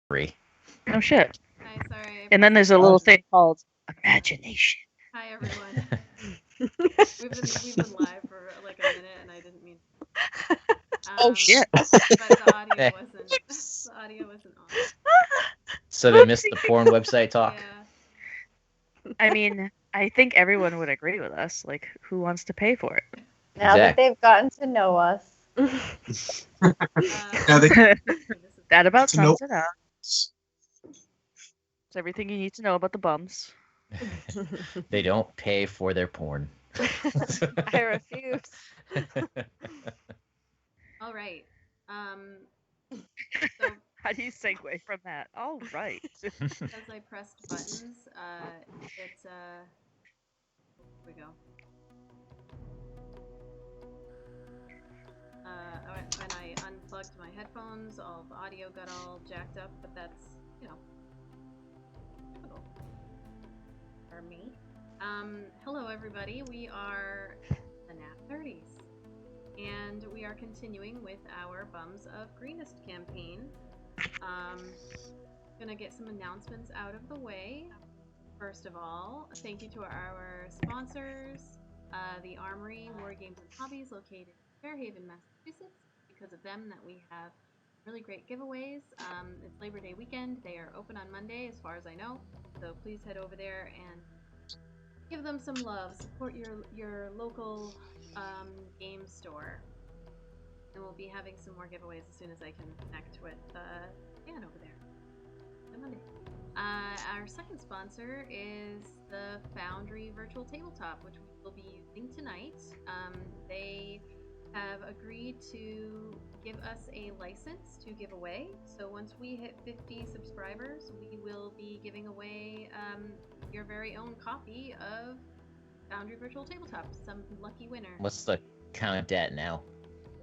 Free. No shit. Hi, sorry. And then there's a little thing called imagination. Hi, everyone. We've been live for like a minute, and I didn't mean. Oh shit! But the audio wasn't. The audio wasn't on. So they missed the porn website talk. Yeah. I mean, I think everyone would agree with us. Like, who wants to pay for it? Now that they've gotten to know us. That about To know- sums it up. It's everything you need to know about the bums. They don't pay for their porn. I refuse. All right. So How do you segue from that? All right. as I pressed buttons, it's here we go. When I unplugged my headphones, all the audio got all jacked up, but that's, typical for me. Hello everybody, we are the NAT30s, and we are continuing with our Bums of Greenest campaign. Gonna get some announcements out of the way. First of all, thank you to our sponsors, the Armory War Games and Hobbies, located in Fairhaven, Massachusetts. Because of them that we have really great giveaways. It's Labor Day weekend. They are open on Monday as far as I know. So please head over there and give them some love. Support your local game store. And we'll be having some more giveaways as soon as I can connect with Dan over there on Monday. Our second sponsor is the Foundry Virtual Tabletop, which we will be using tonight. They have agreed to give us a license to give away. So once we hit 50 subscribers, we will be giving away your very own copy of Foundry Virtual Tabletop. Some lucky winner. What's the count at now?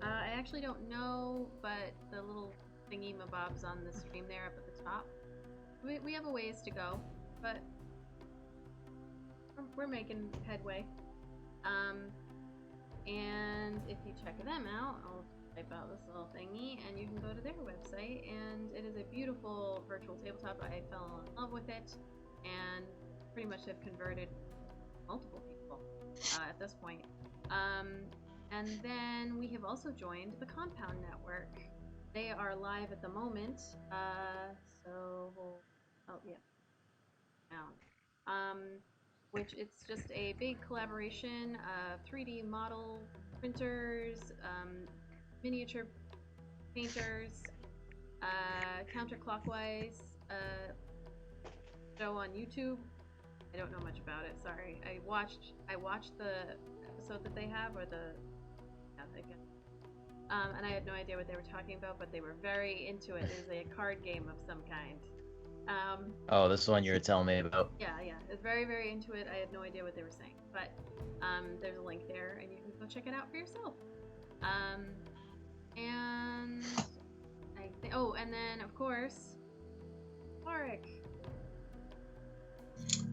I actually don't know, but the little thingy-mabob's on the stream there up at the top. We have a ways to go, but we're making headway. And if you check them out, I'll type out this little thingy, and you can go to their website, and it is a beautiful virtual tabletop. I fell in love with it, and pretty much have converted multiple people at this point. And then we have also joined the Compound Network. They are live at the moment, so we'll, oh yeah, down. Which it's just a big collaboration of 3D model printers, miniature painters, counterclockwise show on YouTube. I don't know much about it. Sorry, I watched the episode that they have, or and I had no idea what they were talking about, but they were very into it. It was a card game of some kind. Oh, this one you were telling me about. Yeah, it's very, very into it. I had no idea what they were saying, but there's a link there, and you can go check it out for yourself. And I think, oh, and then of course, Warwick.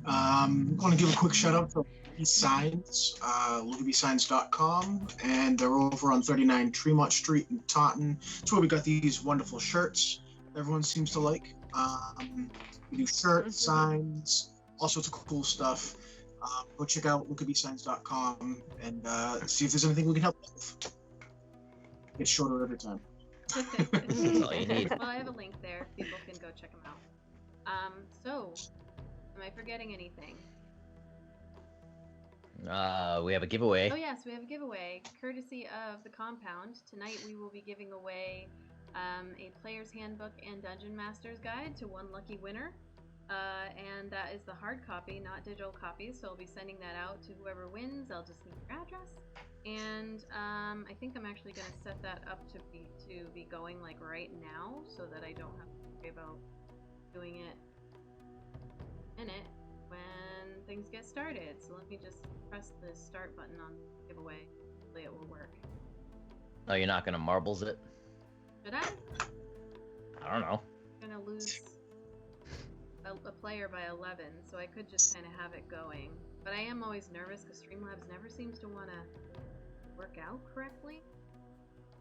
I'm going to give a quick shout out to Signs, LugabySigns.com, and they're over on 39 Tremont Street in Taunton. It's where we got these wonderful shirts everyone seems to like. We do shirts, signs, all sorts of cool stuff. Go check out LugabySigns.com and see if there's anything we can help with. It's shorter every time. That's all you need. Well, I have a link there. People can go check them out. So, am I forgetting anything? We have a giveaway. Oh yes, we have a giveaway, courtesy of the Compound. Tonight we will be giving away a player's handbook and dungeon master's guide to one lucky winner. And that is the hard copy, not digital copies. So I'll be sending that out to whoever wins. I'll just need your address. And I think I'm actually going to set that up to be going like right now, so that I don't have to worry about doing it in it when things get started. So let me just press the start button on the giveaway. Hopefully it will work. Oh, you're not gonna marbles it? Should I? I don't know. I'm gonna lose a player by 11, so I could just kind of have it going. But I am always nervous because Streamlabs never seems to want to work out correctly.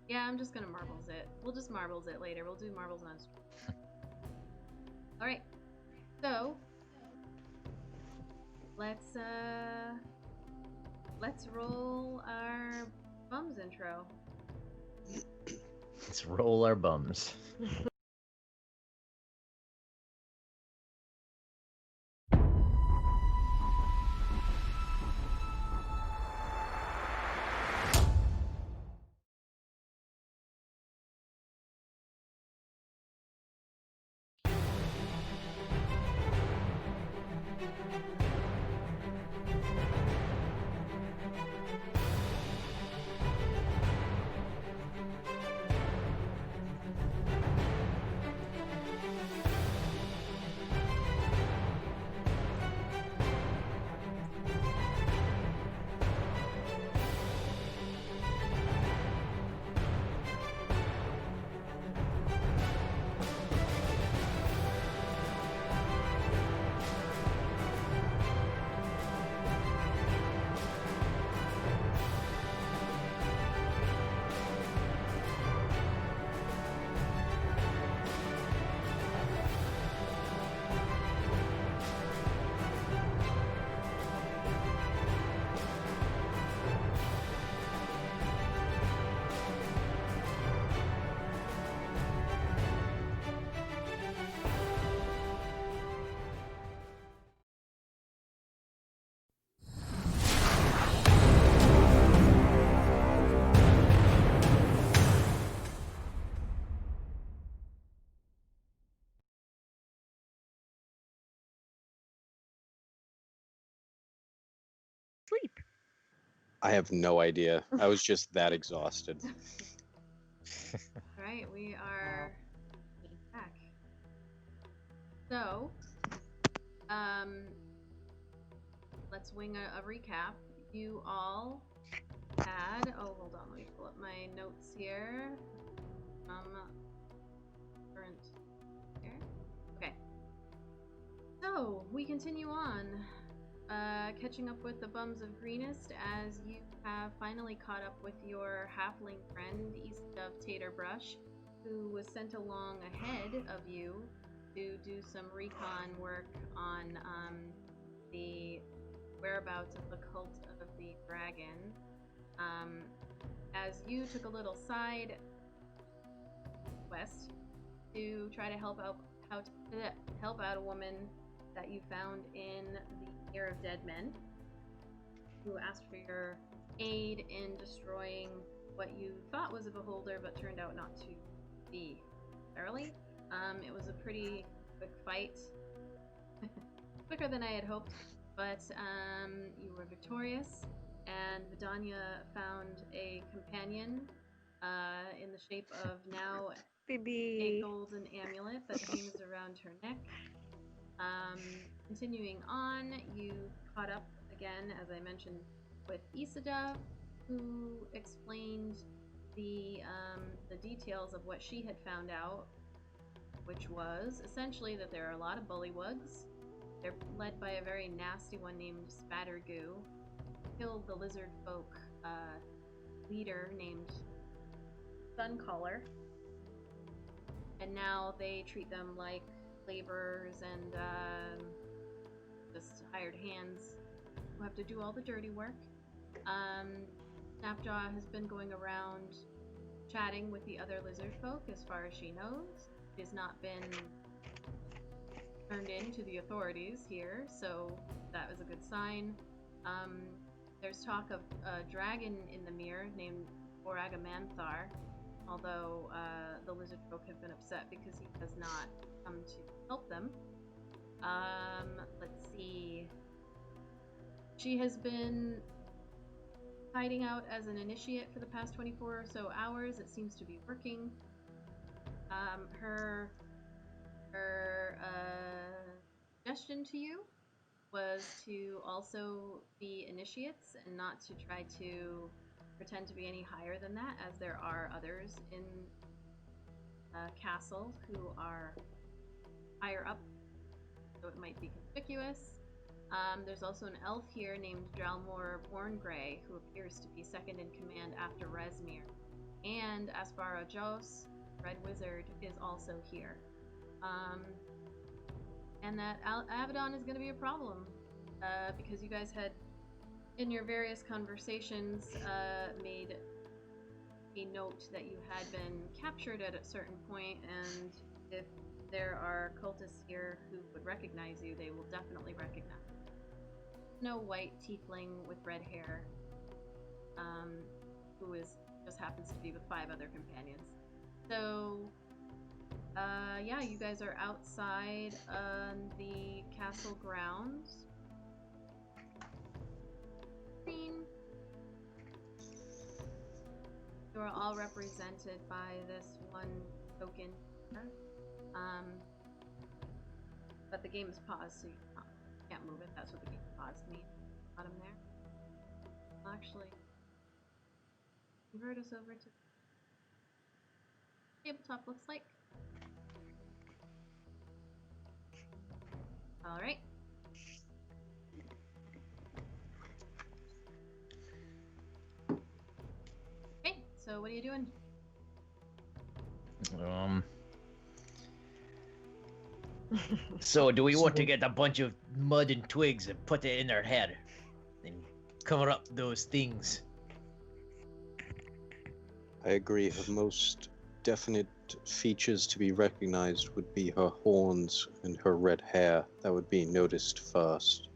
Yeah, I'm just gonna marbles it. We'll just marbles it later. We'll do marbles on stream. Alright. So let's roll our bums intro. Let's roll our bums. Sleep. I have no idea. I was just that exhausted. Alright, we are back. So, let's wing a recap. You all had, oh, hold on, let me pull up my notes here. Current here. Okay. So, we continue on, catching up with the Bums of Greenest as you have finally caught up with your halfling friend east of Taterbrush, who was sent along ahead of you to do some recon work on the whereabouts of the cult of the dragon. As you took a little side quest to try to help out a woman that you found in the Year of Dead Men, who asked for your aid in destroying what you thought was a beholder but turned out not to be. Fairly. It was a pretty quick fight. Quicker than I had hoped, but you were victorious, and Vidania found a companion in the shape of now a Baby. golden amulet that hangs around her neck. Continuing on, you caught up again, as I mentioned, with Isada, who explained the details of what she had found out, which was essentially that there are a lot of bullywugs. They're led by a very nasty one named Spattergoo. Killed the lizard folk leader named Suncaller, and now they treat them like laborers and just hired hands who have to do all the dirty work. Snapjaw has been going around chatting with the other lizard folk as far as she knows. She has not been turned in to the authorities here, so that was a good sign. There's talk of a dragon in the mirror named Oragamanthar, although the lizard folk have been upset because he has not come to help them. Let's see. She has been hiding out as an initiate for the past 24 or so hours. It seems to be working. Her suggestion to you was to also be initiates and not to try to pretend to be any higher than that, as there are others in castle who are higher up, so it might be conspicuous. There's also an elf here named Dralmor Borngrey, who appears to be second in command after Resmir. And Aspara Jos, Red Wizard, is also here. and that Abaddon is going to be a problem because you guys had, in your various conversations, made a note that you had been captured at a certain point, and if there are cultists here who would recognize you, they will definitely recognize you. Snow White tiefling with red hair, who just happens to be with 5 other companions. So, yeah, you guys are outside the castle grounds. You are all represented by this one token. But the game is paused, so you can't move it. That's what the game paused means. Bottom there. Well, actually, convert us over to tabletop looks like. Alright. Okay, so what are you doing? So do we want to get a bunch of mud and twigs and put it in our head and cover up those things? I agree. Her most definite features to be recognized would be her horns and her red hair. That would be noticed first.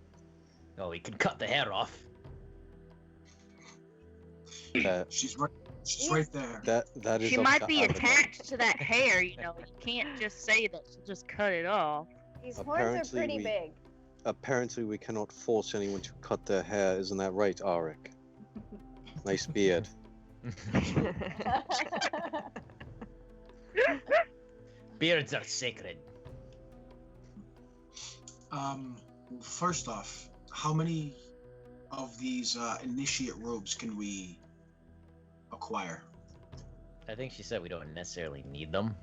Oh, we can cut the hair off. That She's right there. that is. She up might to be Abaddon. attached to that hair, you know. You can't just say that she'll just cut it off. These horns are Apparently pretty we- big. Apparently, we cannot force anyone to cut their hair. Isn't that right, Arik? Nice beard. Beards are sacred. First off, how many of these initiate robes can we acquire? I think she said we don't necessarily need them.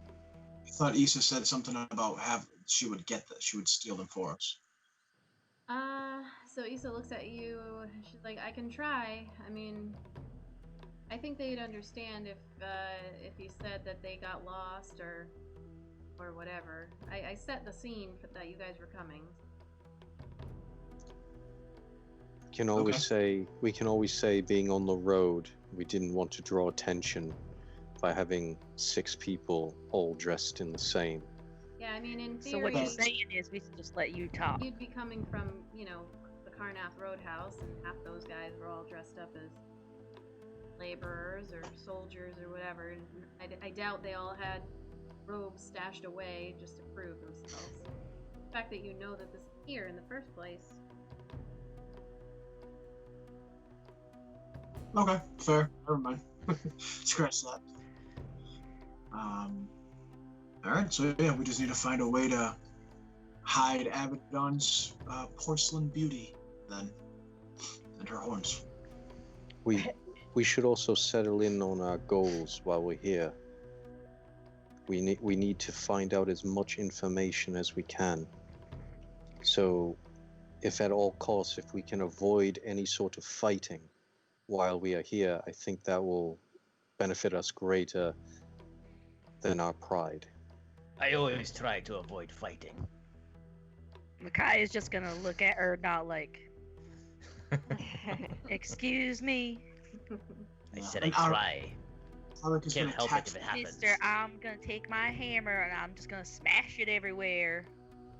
I thought Issa said something about she would steal them for us. So Issa looks at you. She's like, "I can try. I mean, I think they'd understand if you said that they got lost or whatever. I set the scene that you guys were coming. We can always say being on the road, we didn't want to draw attention by having 6 people all dressed in the same. Yeah, I mean, in So theory, what you're saying is we should just let you talk. you'd be coming from, the Karnath Roadhouse, and half those guys were all dressed up as laborers or soldiers or whatever. And I doubt they all had robes stashed away just to prove themselves. The fact that you know that this is here in the first place. Okay, fair. Never mind. Scratch that. Alright, so yeah, we just need to find a way to hide Abaddon's porcelain beauty, then, and her horns. We should also settle in on our goals while we're here. We need to find out as much information as we can. So, if at all costs, if we can avoid any sort of fighting while we are here, I think that will benefit us greater than our pride. I always try to avoid fighting. Makai is just gonna look at her, not like, excuse me, I said I And try. Arik is Can't gonna help catch it if it happens. mister, I'm gonna take my hammer and I'm just gonna smash it everywhere.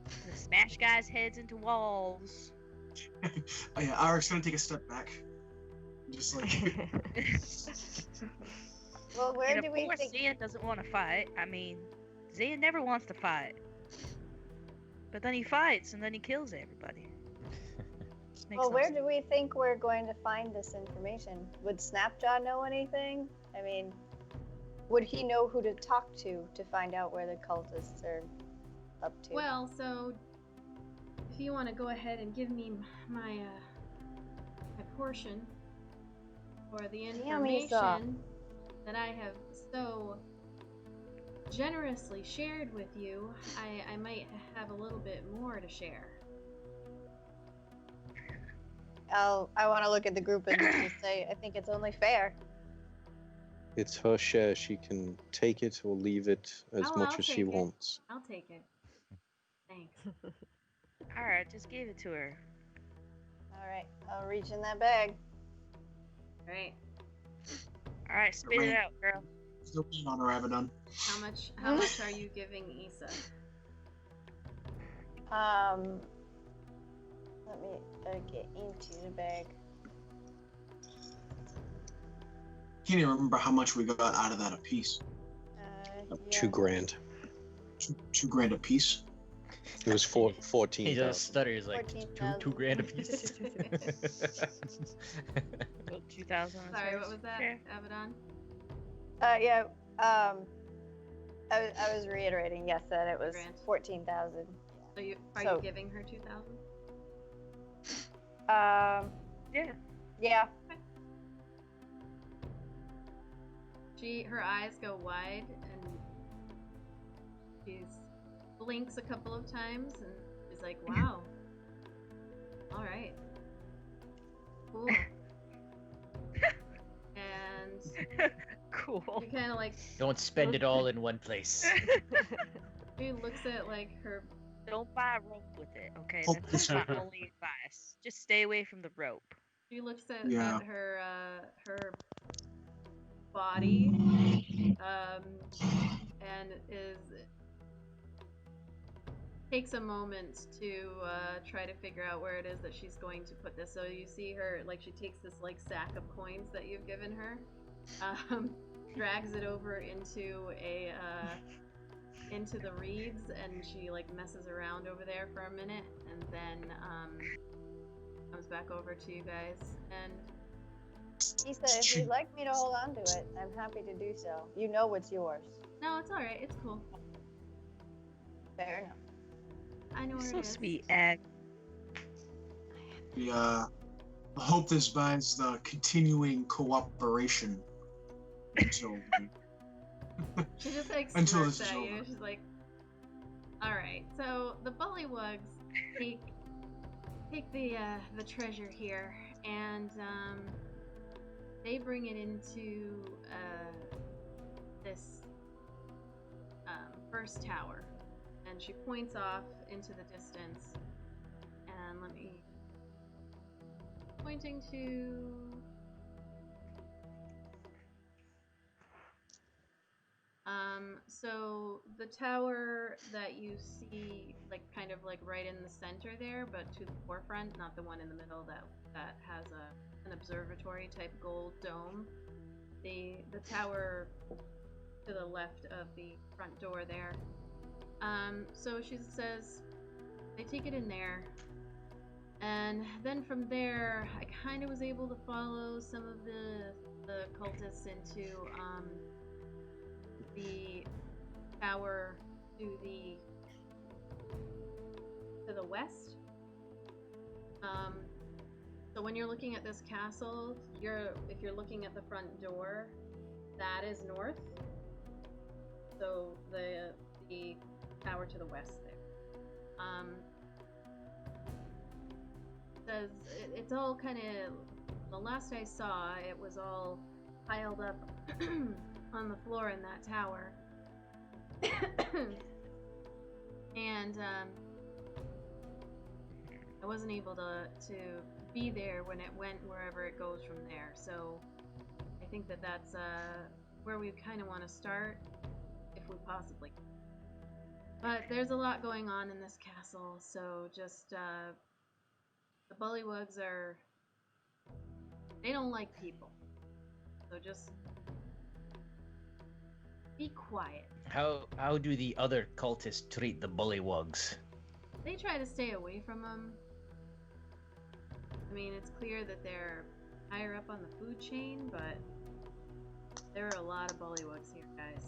I'm gonna smash guys' heads into walls. Oh yeah, Arik's gonna take a step back. Just like Well, where And do of we course, think? Zia doesn't want to fight. I mean, Zia never wants to fight. But then he fights and then he kills everybody. Just makes Well, no where sense. do we think we're going to find this information? Would Snapjaw know anything? I mean, would he know who to talk to find out where the cultists are up to? Well, so if you want to go ahead and give me my portion for the Damn, Isa. information that I have so generously shared with you, I might have a little bit more to share. I want to look at the group and just say, I think it's only fair. It's her share. She can take it or leave it as Oh, much I'll as she take it. wants. I'll take it. Thanks. Alright, just gave it to her. All right, I'll reach in that bag. Right. Alright, spit it out, girl. Still being on her Abaddon. How much are you giving Issa? Let me get into the bag. Can't even remember how much we got out of that a piece. Yeah. $2,000. Two grand a piece. It was 14. He just stutters like 14,000. two grand a piece. About 2,000. Sorry, what was that, Yeah. Abaddon? Yeah. I was reiterating, yes, that it was Grand. 14,000. So you are So- you giving her 2,000? Yeah. Yeah. Her eyes go wide and she blinks a couple of times and is like, "Wow, all right, cool." And Cool. she kind of like Don't spend it all in one place. she looks at like her. Don't buy rope with it, okay? Oh, That's my only advice. Just stay away from the rope. She looks at, Yeah. at her body, and takes a moment to try to figure out where it is that she's going to put this. So you see her, like, she takes this like sack of coins that you've given her, drags it over into into the reeds, and she like messes around over there for a minute, and then comes back over to you guys. And Issa, if you'd like me to hold on to it, I'm happy to do so. You know what's yours. no, it's all right. It's cool. Fair enough. I know where So it is. sweet, Ag. I hope this buys the continuing cooperation until She just like Until smirks this is at you. over. She's like, "All right, so the bullywugs take the treasure here, and they bring it into this first tower." And she points off into the distance. And let me pointing to. So the tower that you see, like kind of like right in the center there, but to the forefront, not the one in the middle that has an observatory type gold dome. The tower to the left of the front door there. So she says they take it in there, and then from there, I kind of was able to follow some of the cultists into the tower to the west. So when you're looking at this castle, if you're looking at the front door, that is north. So the tower to the west there. Says it's all kind of. The last I saw, it was all piled up on the floor in that tower. And I wasn't able to be there when it went wherever it goes from there. So I think that's where we kind of want to start, if we possibly can. But there's a lot going on in this castle, so just the bullywugs they don't like people. So just be quiet. How do the other cultists treat the bullywugs? They try to stay away from them. I mean, it's clear that they're higher up on the food chain, but there are a lot of bullywugs here, guys.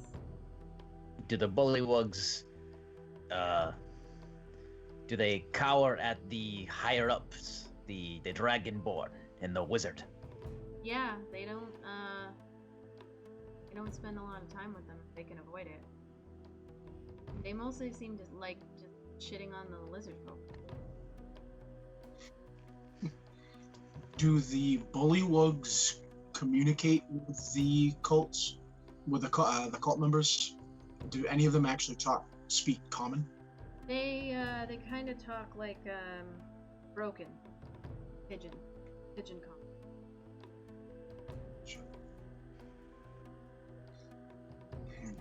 Do the bullywugs do they cower at the higher ups, the dragonborn and the wizard? Yeah, they don't spend a lot of time with them if they can avoid it. They mostly seem to like just shitting on the lizard folk. do the bullywugs communicate with the cults, with the cult members? Do any of them actually speak common? They kind of talk like broken pigeon call.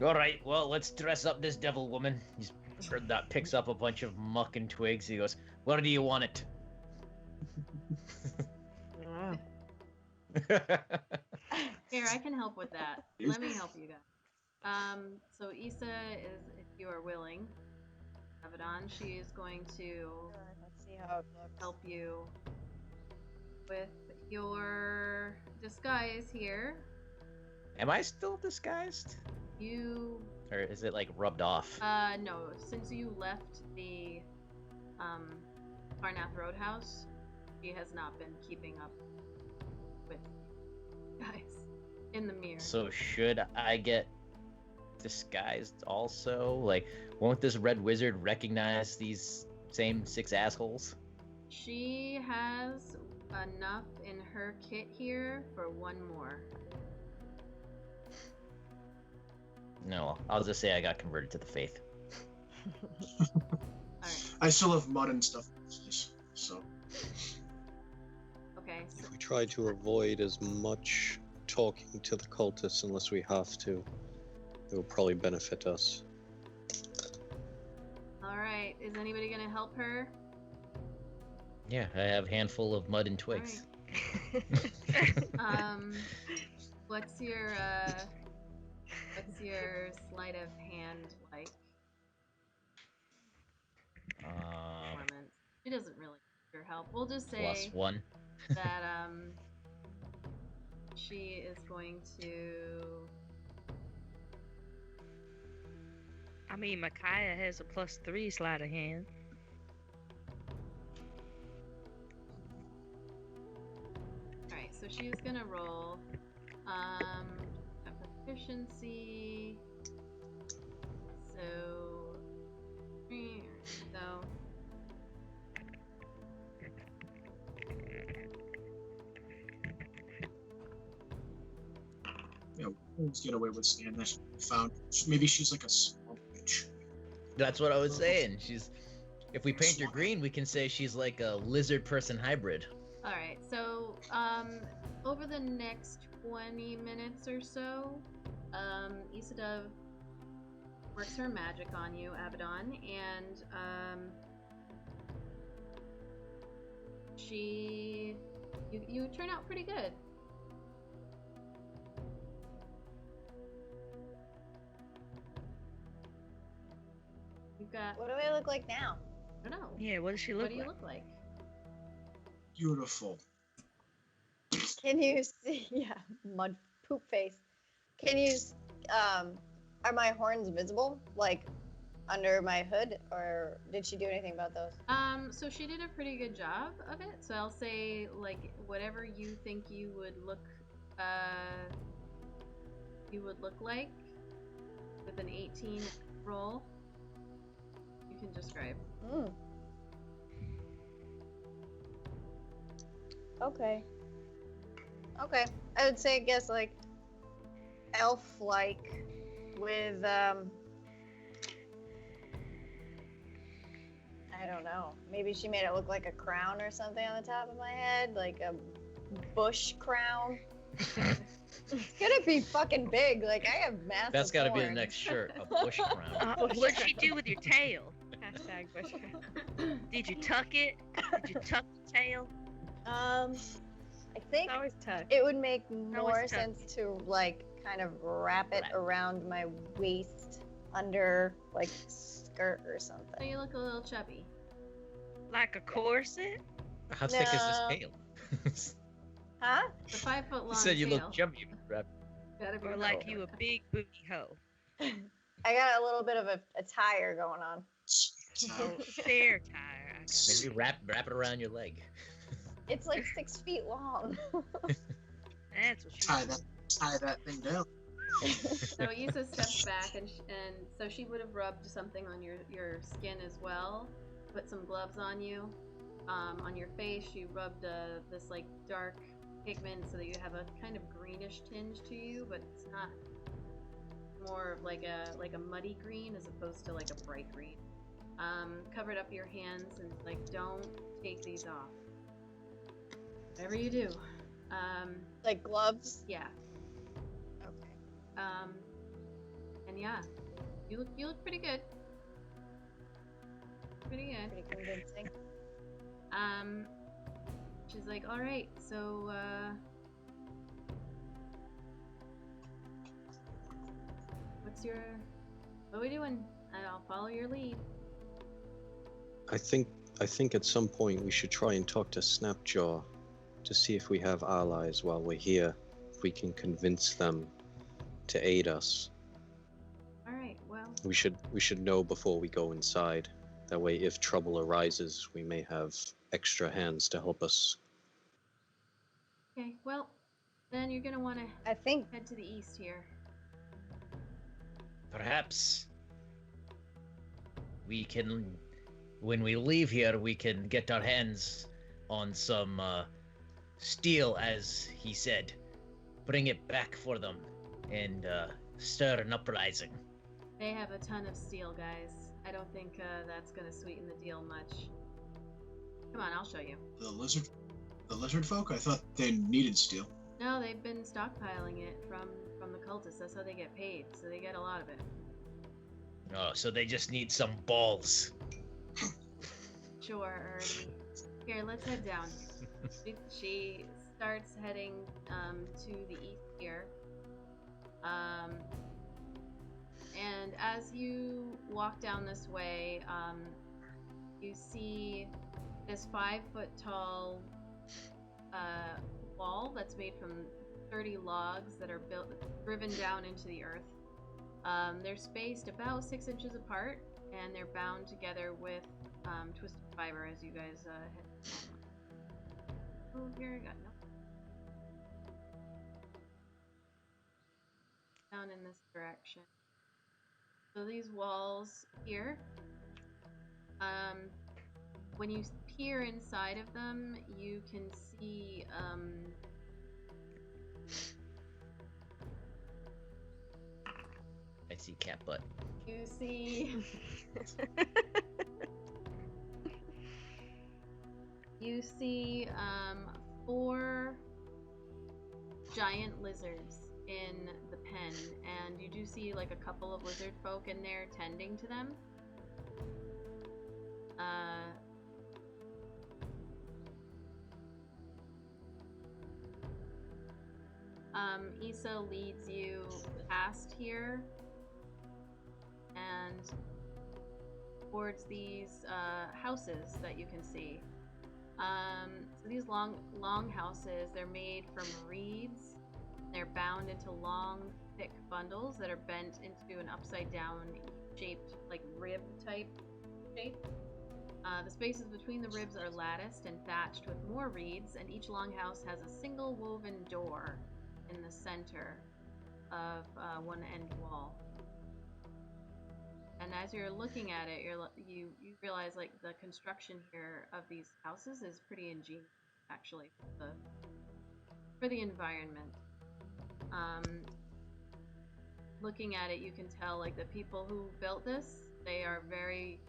All right, well, let's dress up this devil woman. He's that picks up a bunch of muck and twigs. He goes, "Where do you want it?" Here, I can help with that. Let me help you guys. So Issa is, if you are willing, Abaddon, she is going to Let's see how it looks. help you with your disguise here. Am I still disguised? You, Or is it like rubbed off? no, since you left the, Karnath Roadhouse, she has not been keeping up with you guys in the mirror. So should I get disguised also? Like, won't this red wizard recognize these same 6 assholes? She has enough in her kit here for one more. No, I'll just say I got converted to the faith. Alright, I still have mud and stuff. So okay. So, If we try to avoid as much talking to the cultists unless we have to, it will probably benefit us. alright, is anybody gonna help her? Yeah, I have a handful of mud and twigs. What's your sleight of hand like? Performance. She doesn't really need your help. We'll just say +1. that she is going to. I mean, Micaiah has a +3 sleight of hand. All right, so she's gonna roll a proficiency. So yeah, let's get away with Stan. That found. Maybe she's like a small witch. That's what I was saying. If we paint her green, we can say she's like a lizard person hybrid. all right, so over the next 20 minutes or so, Isadove works her magic on you, Abaddon, and you turn out pretty good. You've got, What do I look like now? I don't know. Yeah, what does she What look do you like? look like? Beautiful. Can you see? Yeah, mud poop face. Can you? Are my horns visible, like under my hood, or did she do anything about those? So she did a pretty good job of it. So I'll say, like, whatever you think you would look like with an 18 roll, you can describe. Mm. Okay. Okay. I would say, I guess, like elf-like with I don't know. Maybe she made it look like a crown or something on the top of my head, like a bush crown. It's gonna be fucking big. Like, I have massive. That's got to be the horns. next shirt, a bush crown. What'd she do with your tail? Hashtag bush. Did you tuck it? Did you tuck the tail? I think It's always tucked. it would make more tucked. sense to like kind of wrap it around my waist under like skirt or So something. you look a little chubby. Like a corset? How thick is No. this tail? Huh? The 5 foot long You said you tail. look chubby. Right? Gotta be Or like cool. you a big booty hoe? I got a little bit of a tire going on. Fair tire. I got Maybe wrap it around your leg. It's like 6 feet long. That's what she Tie that thing down. So Issa steps back, and so she would have rubbed something on your skin as well. Put some gloves on you. On your face, she rubbed this like dark pigment so that you have a kind of greenish tinge to you, but it's not more of like a muddy green as opposed to like a bright green. covered up your hands and like, don't take these off. Whatever you do. Like gloves? Yeah. Okay. And yeah, you look pretty good. Pretty good. Pretty convincing. She's like, all right, so what are we doing? I'll follow your lead. I think at some point we should try and talk to Snapjaw to see if we have allies while we're here. If we can convince them to aid us. All right, well. We should know before we go inside. That way, if trouble arises, we may have extra hands to help us. Okay, well, then you're gonna want to I think head to the east here. Perhaps we can, when we leave here, we can get our hands on some steel, as he said. Bring it back for them and stir an uprising. They have a ton of steel, guys. I don't think that's gonna sweeten the deal much. Come on, I'll show you. The lizard folk? I thought they needed steel. No, they've been stockpiling it from the cultists. That's how they get paid, so they get a lot of it. Oh, so they just need some balls. Sure, Ernie. Here, let's head down. She starts heading to the east here. And as you walk down this way, you see this 5-foot tall wall that's made from 30 logs that are driven down into the earth. They're spaced about 6 inches apart, and they're bound together with twisted fiber as you guys head. Oh, here I got no. Down in this direction. So these walls here, when you peer inside of them, you can see I see cat butt. you see you see 4 giant lizards in the pen, and you do see like a couple of lizard folk in there tending to them. Issa leads you past here and towards these houses that you can see. So these long houses, they're made from reeds. They're bound into long, thick bundles that are bent into an upside-down shaped, like rib type shape. The spaces between the ribs are latticed and thatched with more reeds, and each longhouse has a single woven door in the center of one end wall. And as you're looking at it, you realize like the construction here of these houses is pretty ingenious, actually, for the environment. Looking at it, you can tell like the people who built this, they are very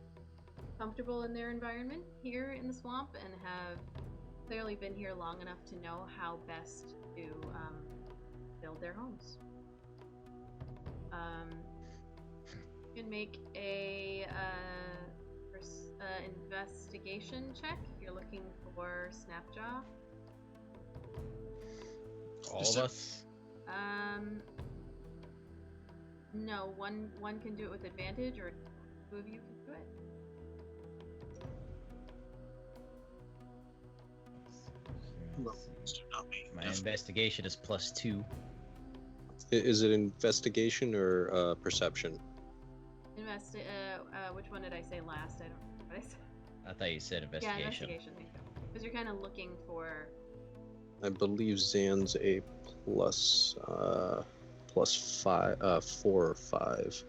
comfortable in their environment here in the swamp and have clearly been here long enough to know how best to build their homes. You can make a investigation check. You're looking for Snapjaw. All of us? No, one can do it with advantage, or 2 of you can do it. Well, not me. My investigation is +2. Is it investigation or perception? Which one did I say last? I don't remember what I said. I thought you said Yeah, investigation. investigation. There you go. Because you're kind of looking for. I believe Zan's a plus 5, 4 or 5.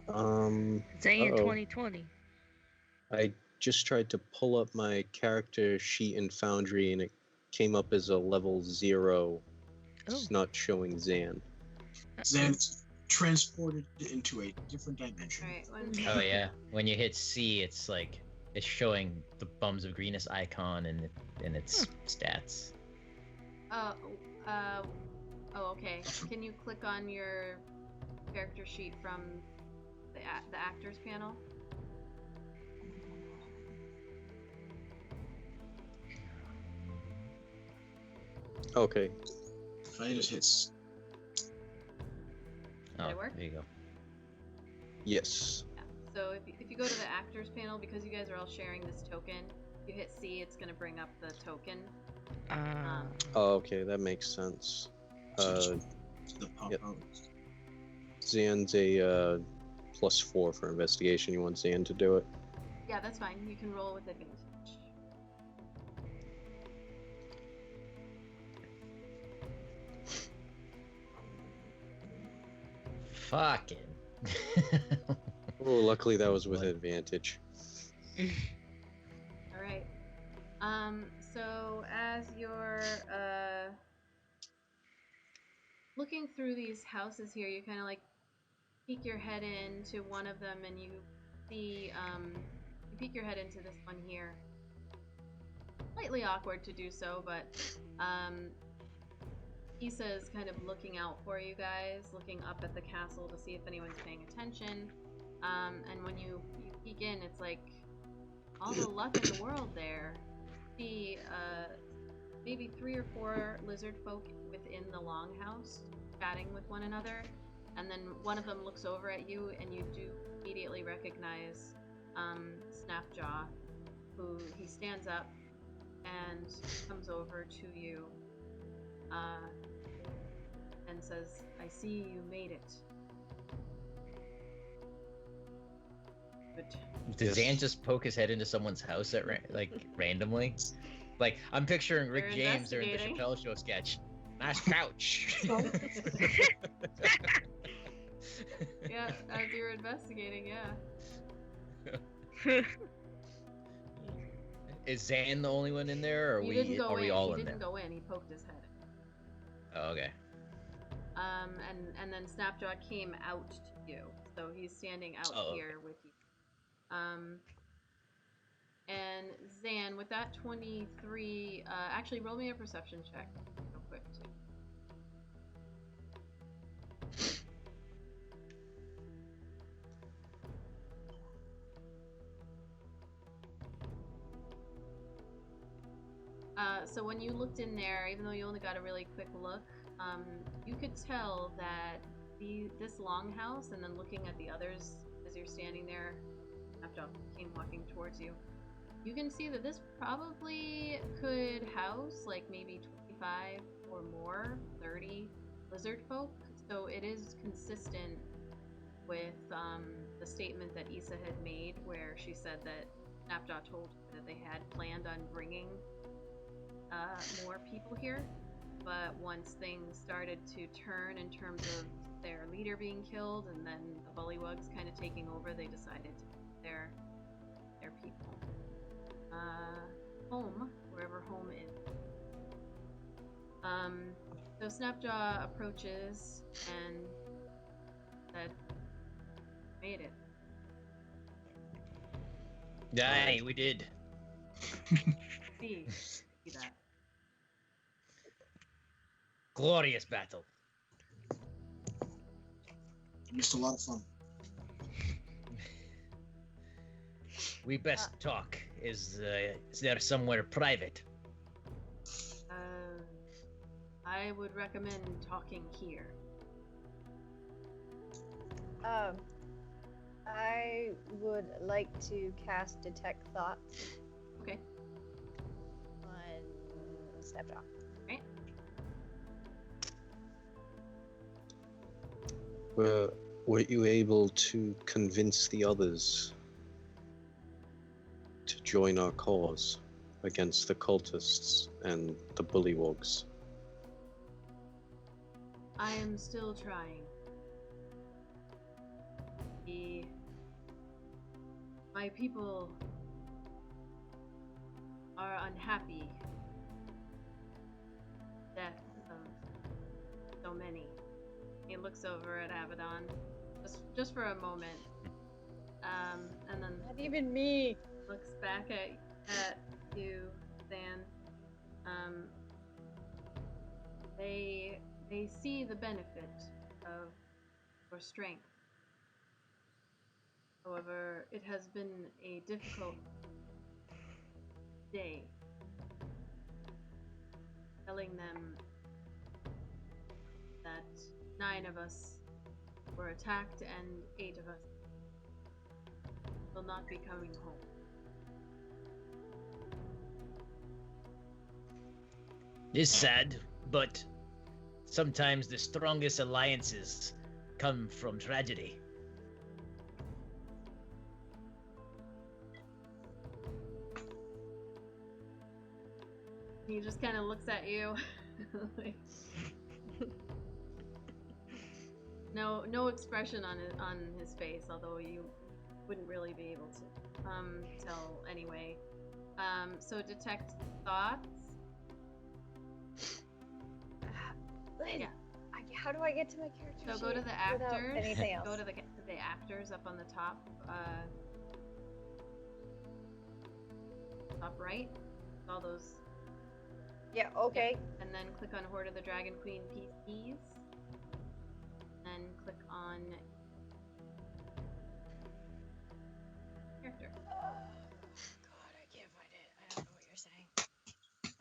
Zan uh-oh. 2020. I just tried to pull up my character sheet in Foundry and it came up as a level 0. It's not showing Zan. Zan's transported into a different dimension. Alright, Oh yeah. When you hit C, it's like it's showing the Bums of Greenest icon and its stats. oh, okay. Can you click on your character sheet from the actors panel? Okay. I just hits. Oh, it work? there you go. Yes. Yeah. So if you go to the actors panel, because you guys are all sharing this token, if you hit C, it's going to bring up the token. Oh, okay, that makes sense. The pop yep. out. Zan's a +4 for investigation. You want Zan to do it? Yeah, that's fine. You can roll with advantage. Fucking. Oh, luckily that was with advantage. All right. So as you're looking through these houses here, you kind of like peek your head into one of them, and you see you peek your head into this one here. Slightly awkward to do so, but Issa is kind of looking out for you guys, looking up at the castle to see if anyone's paying attention. And when you peek in, it's like all the luck in the world there. See maybe 3 or 4 lizard folk within the longhouse chatting with one another, and then one of them looks over at you, and you do immediately recognize Snapjaw, who he stands up and comes over to you and says, "I see you made it." Good. Did Zan just poke his head into someone's house at randomly? Like I'm picturing Rick They're James during the investigating. Chappelle Show sketch. Nice couch. Yeah, as you're investigating, yeah. Is Zan the only one in there, or He are didn't go we in. all He in didn't there? go in. He poked his head. Oh, okay. And then Snapjaw came out to you, so he's standing out here with you. And Zan, with that 23, actually roll me a perception check real quick too. So when you looked in there, even though you only got a really quick look, you could tell that this longhouse, and then looking at the others as you're standing there, Snapjaw came walking towards you. You can see that this probably could house like maybe 25 or more, 30 lizard folk. So it is consistent with the statement that Issa had made, where she said that Snapjaw told her that they had planned on bringing more people here, but once things started to turn in terms of their leader being killed and then the bullywugs kind of taking over, they decided to keep their people home, wherever home is. So Snapjaw approaches and said, "Made it." Aye, we did. See that. Glorious battle. Missed a lot of fun. We best talk. Is there somewhere private? I would recommend talking here. I would like to cast Detect Thoughts Okay. on Snapjaw. Right. Were you able to convince the others to join our cause against the cultists and the bullywugs? I am still trying. My people are unhappy. Death of so many. He looks over at Abaddon, just for a moment, and then Not even me. looks back at you, Zan. They see the benefit of your strength. However, it has been a difficult day. Telling them that 9 of us were attacked and 8 of us will not be coming home. It's sad, but sometimes the strongest alliances come from tragedy. He just kind of looks at you. Like, no expression on his face, although you wouldn't really be able to tell anyway. So detect thoughts. Yeah. How do I get to my character So sheet go to the without actors. anything else? Go to the actors up on the top. Top right. All those. Yeah, okay. And then click on Horde of the Dragon Queen PCs. And click on character. God, I can't find it. I don't know what you're saying.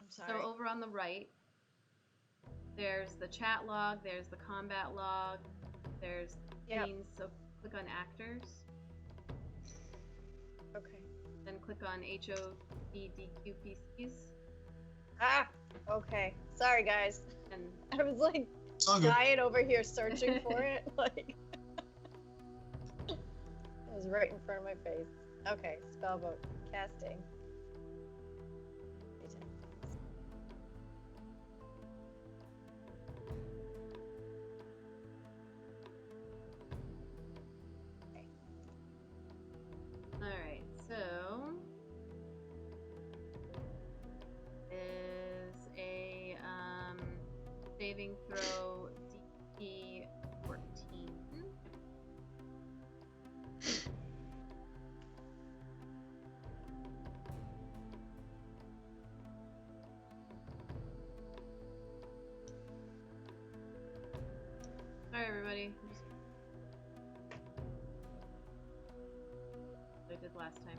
I'm sorry. So over on the right, there's the chat log, there's the combat log, there's scenes, so click on actors. Okay. Then click on HODDQ PCs. Ah! Okay. Sorry, guys. And I was like It's all good. dying over here searching for it. Like, it was right in front of my face. Okay, spellbook. Casting. alright, so is a saving throw DC 14. Sorry, everybody. I did last time.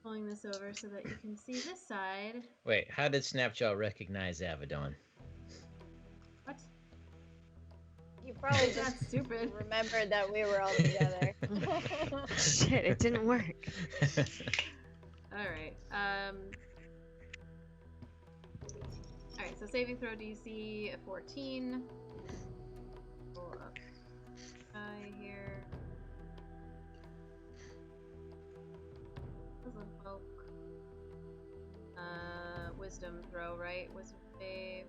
Pulling this over so that you can see this side. Wait, how did Snapshot recognize Abaddon? What? You probably just That's stupid. remembered that we were all together. Shit, it didn't work. Alright. Alright, so saving throw DC 14. Pull up here. Doesn't help. Wisdom throw, right? Wisdom save.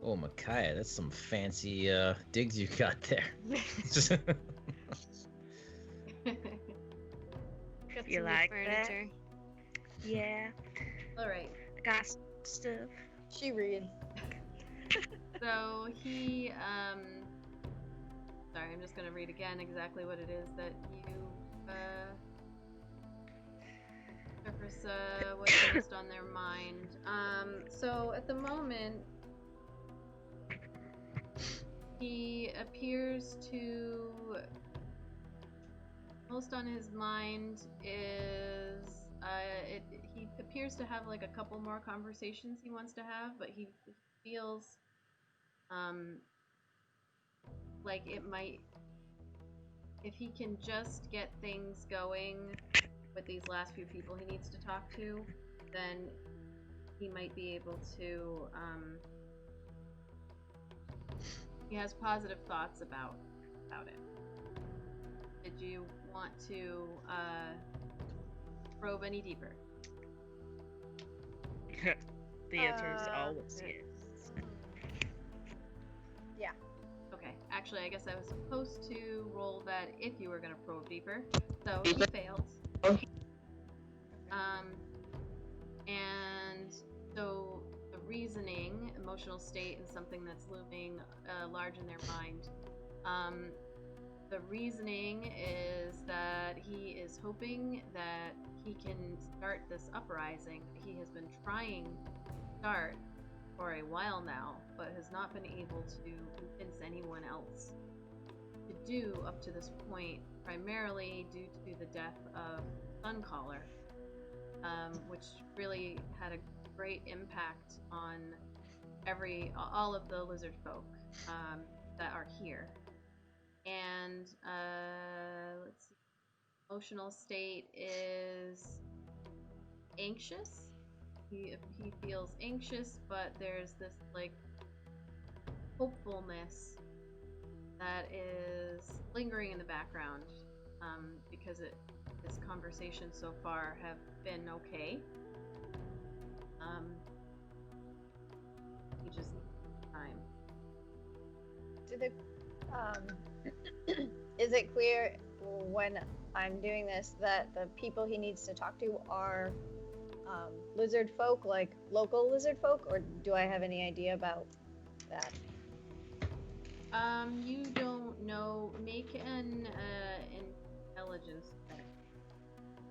Oh, Micaiah, that's some fancy digs you got there. If you like furniture. Yeah, Alright. I got stuff. She reads. So he, sorry, I'm just gonna read again exactly what it is that you, surface, what's most on their mind. So at the moment, he appears to, most on his mind is, he appears to have like a couple more conversations he wants to have, but he feels like it might, if he can just get things going with these last few people he needs to talk to, then he might be able to, he has positive thoughts about it. Did you want to probe any deeper? The answer is always yes. Yeah. Okay, actually I guess I was supposed to roll that if you were going to probe deeper, so he failed. And so the reasoning, emotional state, and something that's looming large in their mind. The reasoning is that he is hoping that he can start this uprising. He has been trying to start for a while now, but has not been able to convince anyone else to do up to this point, primarily due to the death of Suncaller, which really had a great impact on all of the lizard folk that are here. And let's see, emotional state is anxious. He feels anxious, but there's this like hopefulness that is lingering in the background, because this conversation so far have been okay. He just needs time. Do the is it clear when I'm doing this that the people he needs to talk to are lizard folk, like local lizard folk, or do I have any idea about that? You don't know. Make an intelligence check.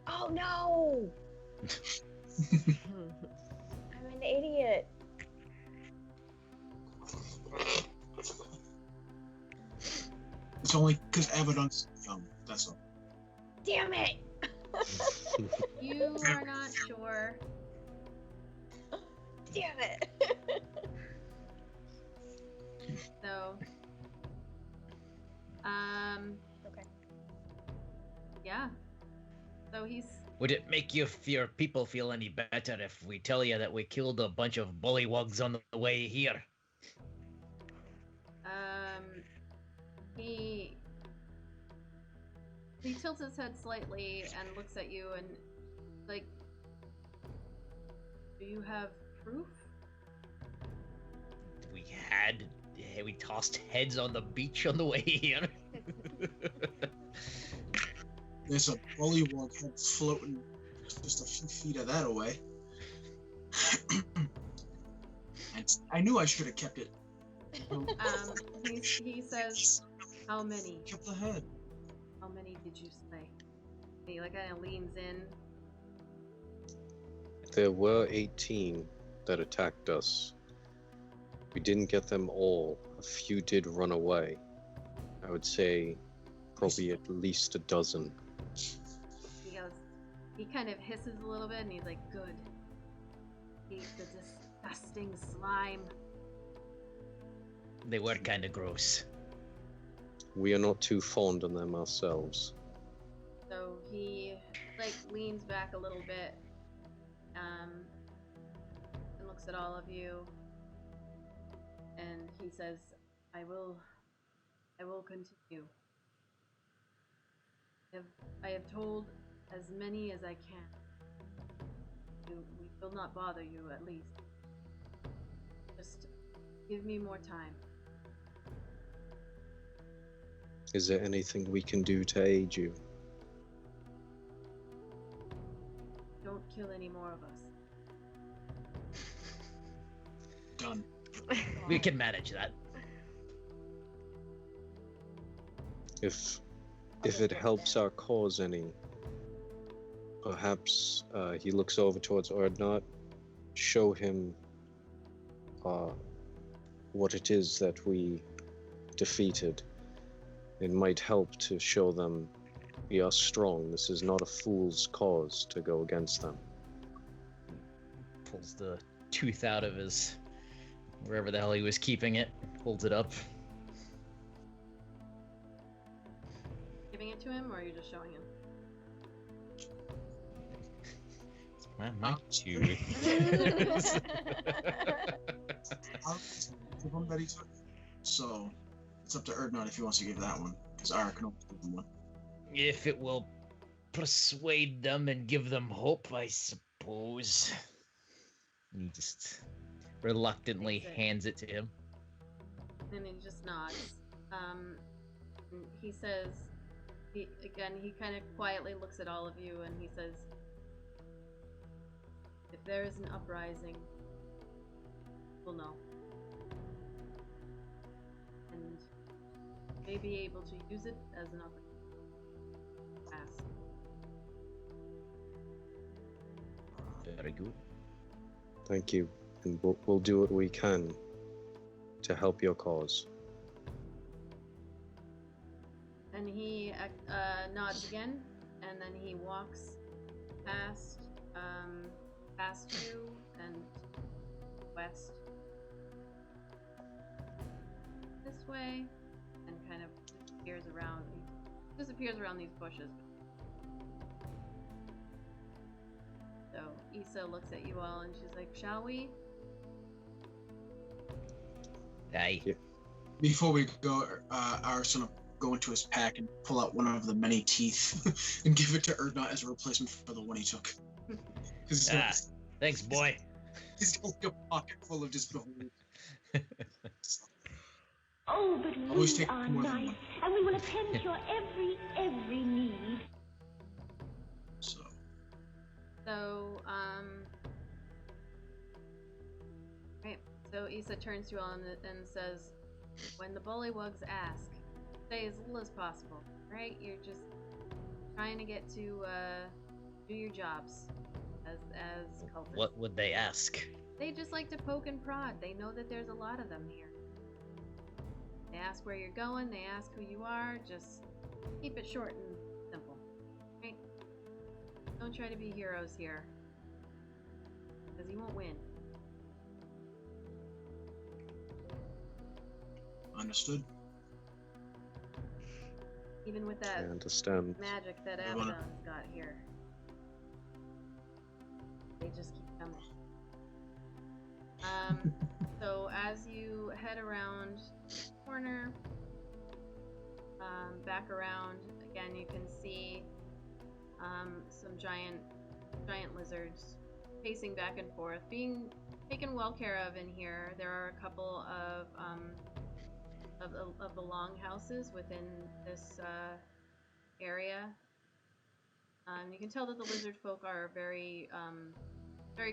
Oh no! I'm an idiot. It's only because Abaddon's young. That's all. Damn it! You are not sure. Damn it! So, Okay. yeah. So he's Would it make your people feel any better if we tell you that we killed a bunch of bullywugs on the way here? he tilts his head slightly and looks at you and like, do you have proof? We tossed heads on the beach on the way here. There's a bullywug head floating just a few feet of that away. And I knew I should have kept it. He says, how many? Kept the head. How many did you slay? And he like kind of leans in. There were 18 that attacked us. We didn't get them all. A few did run away. I would say probably at least a dozen. He goes, he kind of hisses a little bit and he's like, good. Eat the disgusting slime. They were kind of gross. We are not too fond of them ourselves. So he like leans back a little bit, and looks at all of you, and he says, I will continue. I have told as many as I can. We will not bother you, at least. Just give me more time. Is there anything we can do to aid you? Don't kill any more of us. Done. We can manage that. If it helps our cause any, perhaps he looks over towards Ordnot, show him what it is that we defeated. It might help to show them we are strong. This is not a fool's cause to go against them. Pulls the tooth out of his wherever the hell he was keeping it, holds it up. Giving it to him, or are you just showing him? It's my tooth. I'll give him that he took. So it's up to Erdnot if he wants to give that one, because Ara can only give him one. If it will persuade them and give them hope, I suppose. And he just reluctantly Takes it. hands it to him. And he just nods. And he says, He kind of quietly looks at all of you and he says, "If there is an uprising, we'll know. And may be able to use it as an opportunity. Ask." Very good. Thank you, and we'll do what we can to help your cause. And he nods again, and then he walks past you and west this way, and kind of disappears around these bushes. So Issa looks at you all, and she's like, "Shall we?" Aye. Yeah. Before we go, Aris gonna go into his pack and pull out one of the many teeth and give it to Erdnot as a replacement for the one he took. Because Thanks, boy. he's got like a pocket full of just the whole. Oh, but Always we take are more than nice, one. and we will attend to your every need. So Right. So Issa turns to you all and says, "When the bullywugs ask, say as little as possible. Right? You're just trying to get to do your jobs as cultists. What would they ask? They just like to poke and prod. They know that there's a lot of them here. They ask where you're going. They ask who you are. Just keep it short and simple. Right? Don't try to be heroes here, because you won't win." understood. Even with I that understand. magic that I wanna- Abaddon's got here. They just keep coming. So as you head around the corner, back around, again you can see some giant lizards pacing back and forth, being taken well care of in here. There are a couple of the longhouses within this area. You can tell that the lizard folk are very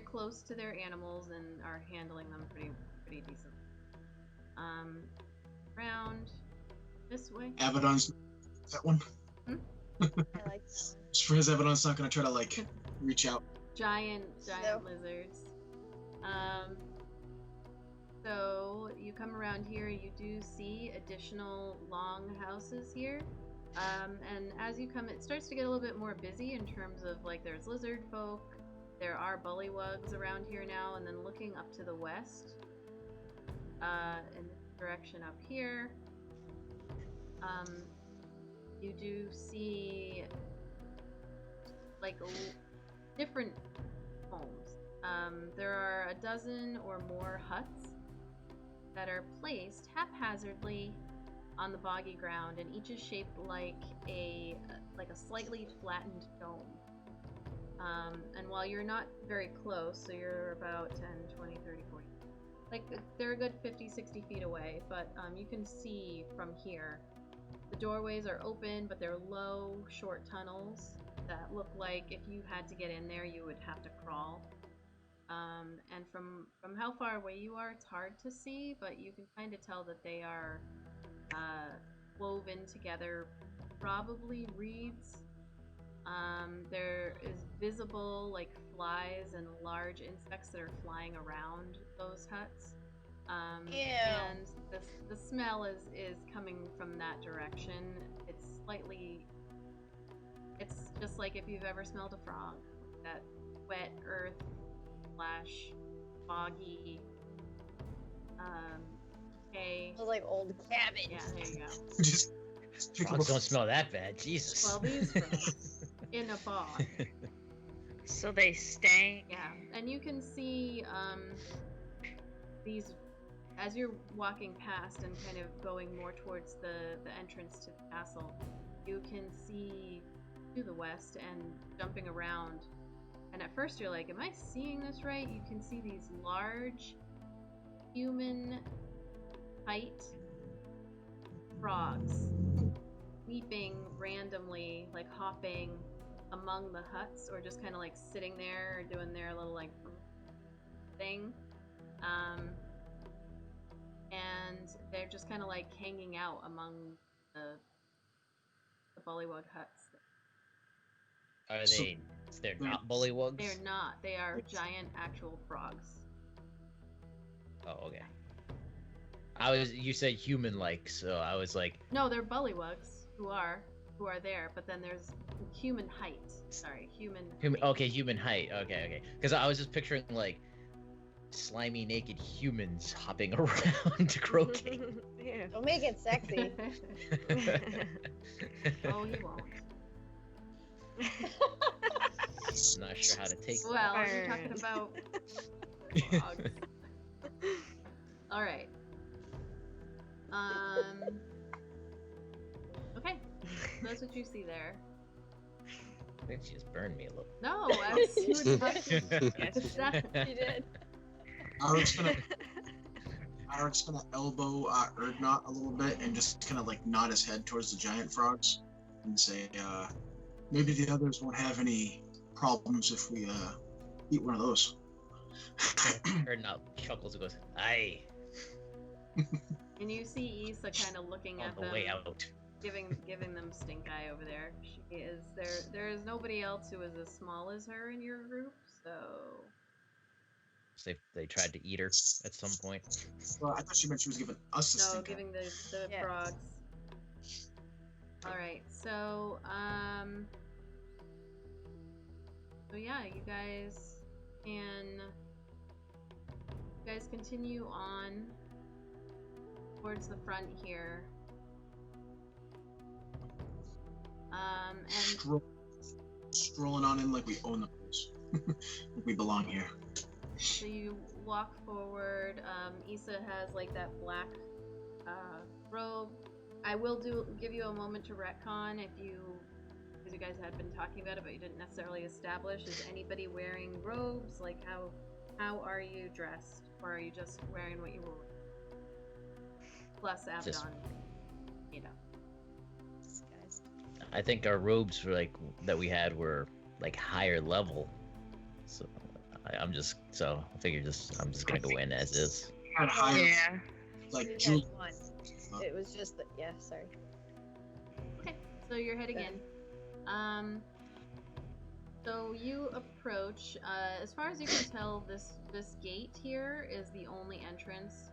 close to their animals and are handling them pretty decently. Around this way. Abaddon's that one. I like that one. Just for his Abaddon's not gonna try to like reach out. Giant No. lizards. So you come around here, you do see additional long houses here. And as you come, it starts to get a little bit more busy in terms of like there's lizard folk, there are bullywugs around here now, and then looking up to the west, in this direction up here, you do see like different homes. There are a dozen or more huts that are placed haphazardly on the boggy ground, and each is shaped like a slightly flattened dome. And while you're not very close, so you're about 10, 20, 30, 40, like they're a good 50, 60 feet away, but you can see from here. The doorways are open, but they're low, short tunnels that look like if you had to get in there, you would have to crawl. And from how far away you are, it's hard to see, but you can kind of tell that they are woven together, probably reeds. There is visible like flies and large insects that are flying around those huts. Ew. And the smell is coming from that direction. It's just like if you've ever smelled a frog, that wet earth / foggy hay. It was like old cabbage. Yeah, there you go. Just pick up Frogs a don't smell that bad. Jesus. Well, these frogs in a bog. So they stank. Yeah, and you can see these as you're walking past and kind of going more towards the entrance to the castle. You can see to the west and jumping around. And at first you're like, am I seeing this right? You can see these large human height frogs leaping randomly like hopping among the huts, or just kind of like sitting there or doing their little like thing. And they're just kind of like hanging out among the bullywug huts. Are So- they? They're not bullywugs. They're not. They are giant actual frogs. Oh, okay. You said human-like, so I was like, No, they're bullywugs who are there, but then there's human height. Sorry, human. human. height. Okay, human height. Okay. Because I was just picturing like slimy, naked humans hopping around croaking. Yeah. Don't make it sexy. Oh, he won't. Not sure how to take that. Well, you're talking about frogs. All right. Okay. That's what you see there. I think she just burned me a little. No, I was you were talking. She did. Aric's gonna elbow Erdnot a little bit and just kind of like nod his head towards the giant frogs and say, maybe the others won't have any problems if we eat one of those. Or not chuckles and goes, "Aye," And you see Issa kind of looking on at the them, way out. giving them stink eye over there. She is there. There is nobody else who is as small as her in your group, so. So they tried to eat her at some point. Well, I thought she meant she was giving us a No, stink eye. giving the Yes. frogs. Alright, so, so yeah, you guys continue on towards the front here. And Strolling on in like we own the place. We belong here. so you walk forward. Issa has like that black robe. I will give you a moment to retcon because you guys had been talking about it, but you didn't necessarily establish. Is anybody wearing robes? Like how are you dressed, or are you just wearing what you were wearing? Plus Abdon, Just- you know. Disguised. I think our robes were that we had were like higher level. So I figure I'm just gonna go in as is. Had higher, Yeah. like We had Julie. one. It was just yeah. Sorry. Okay, so you're heading in. So you approach. As far as you can tell, this gate here is the only entrance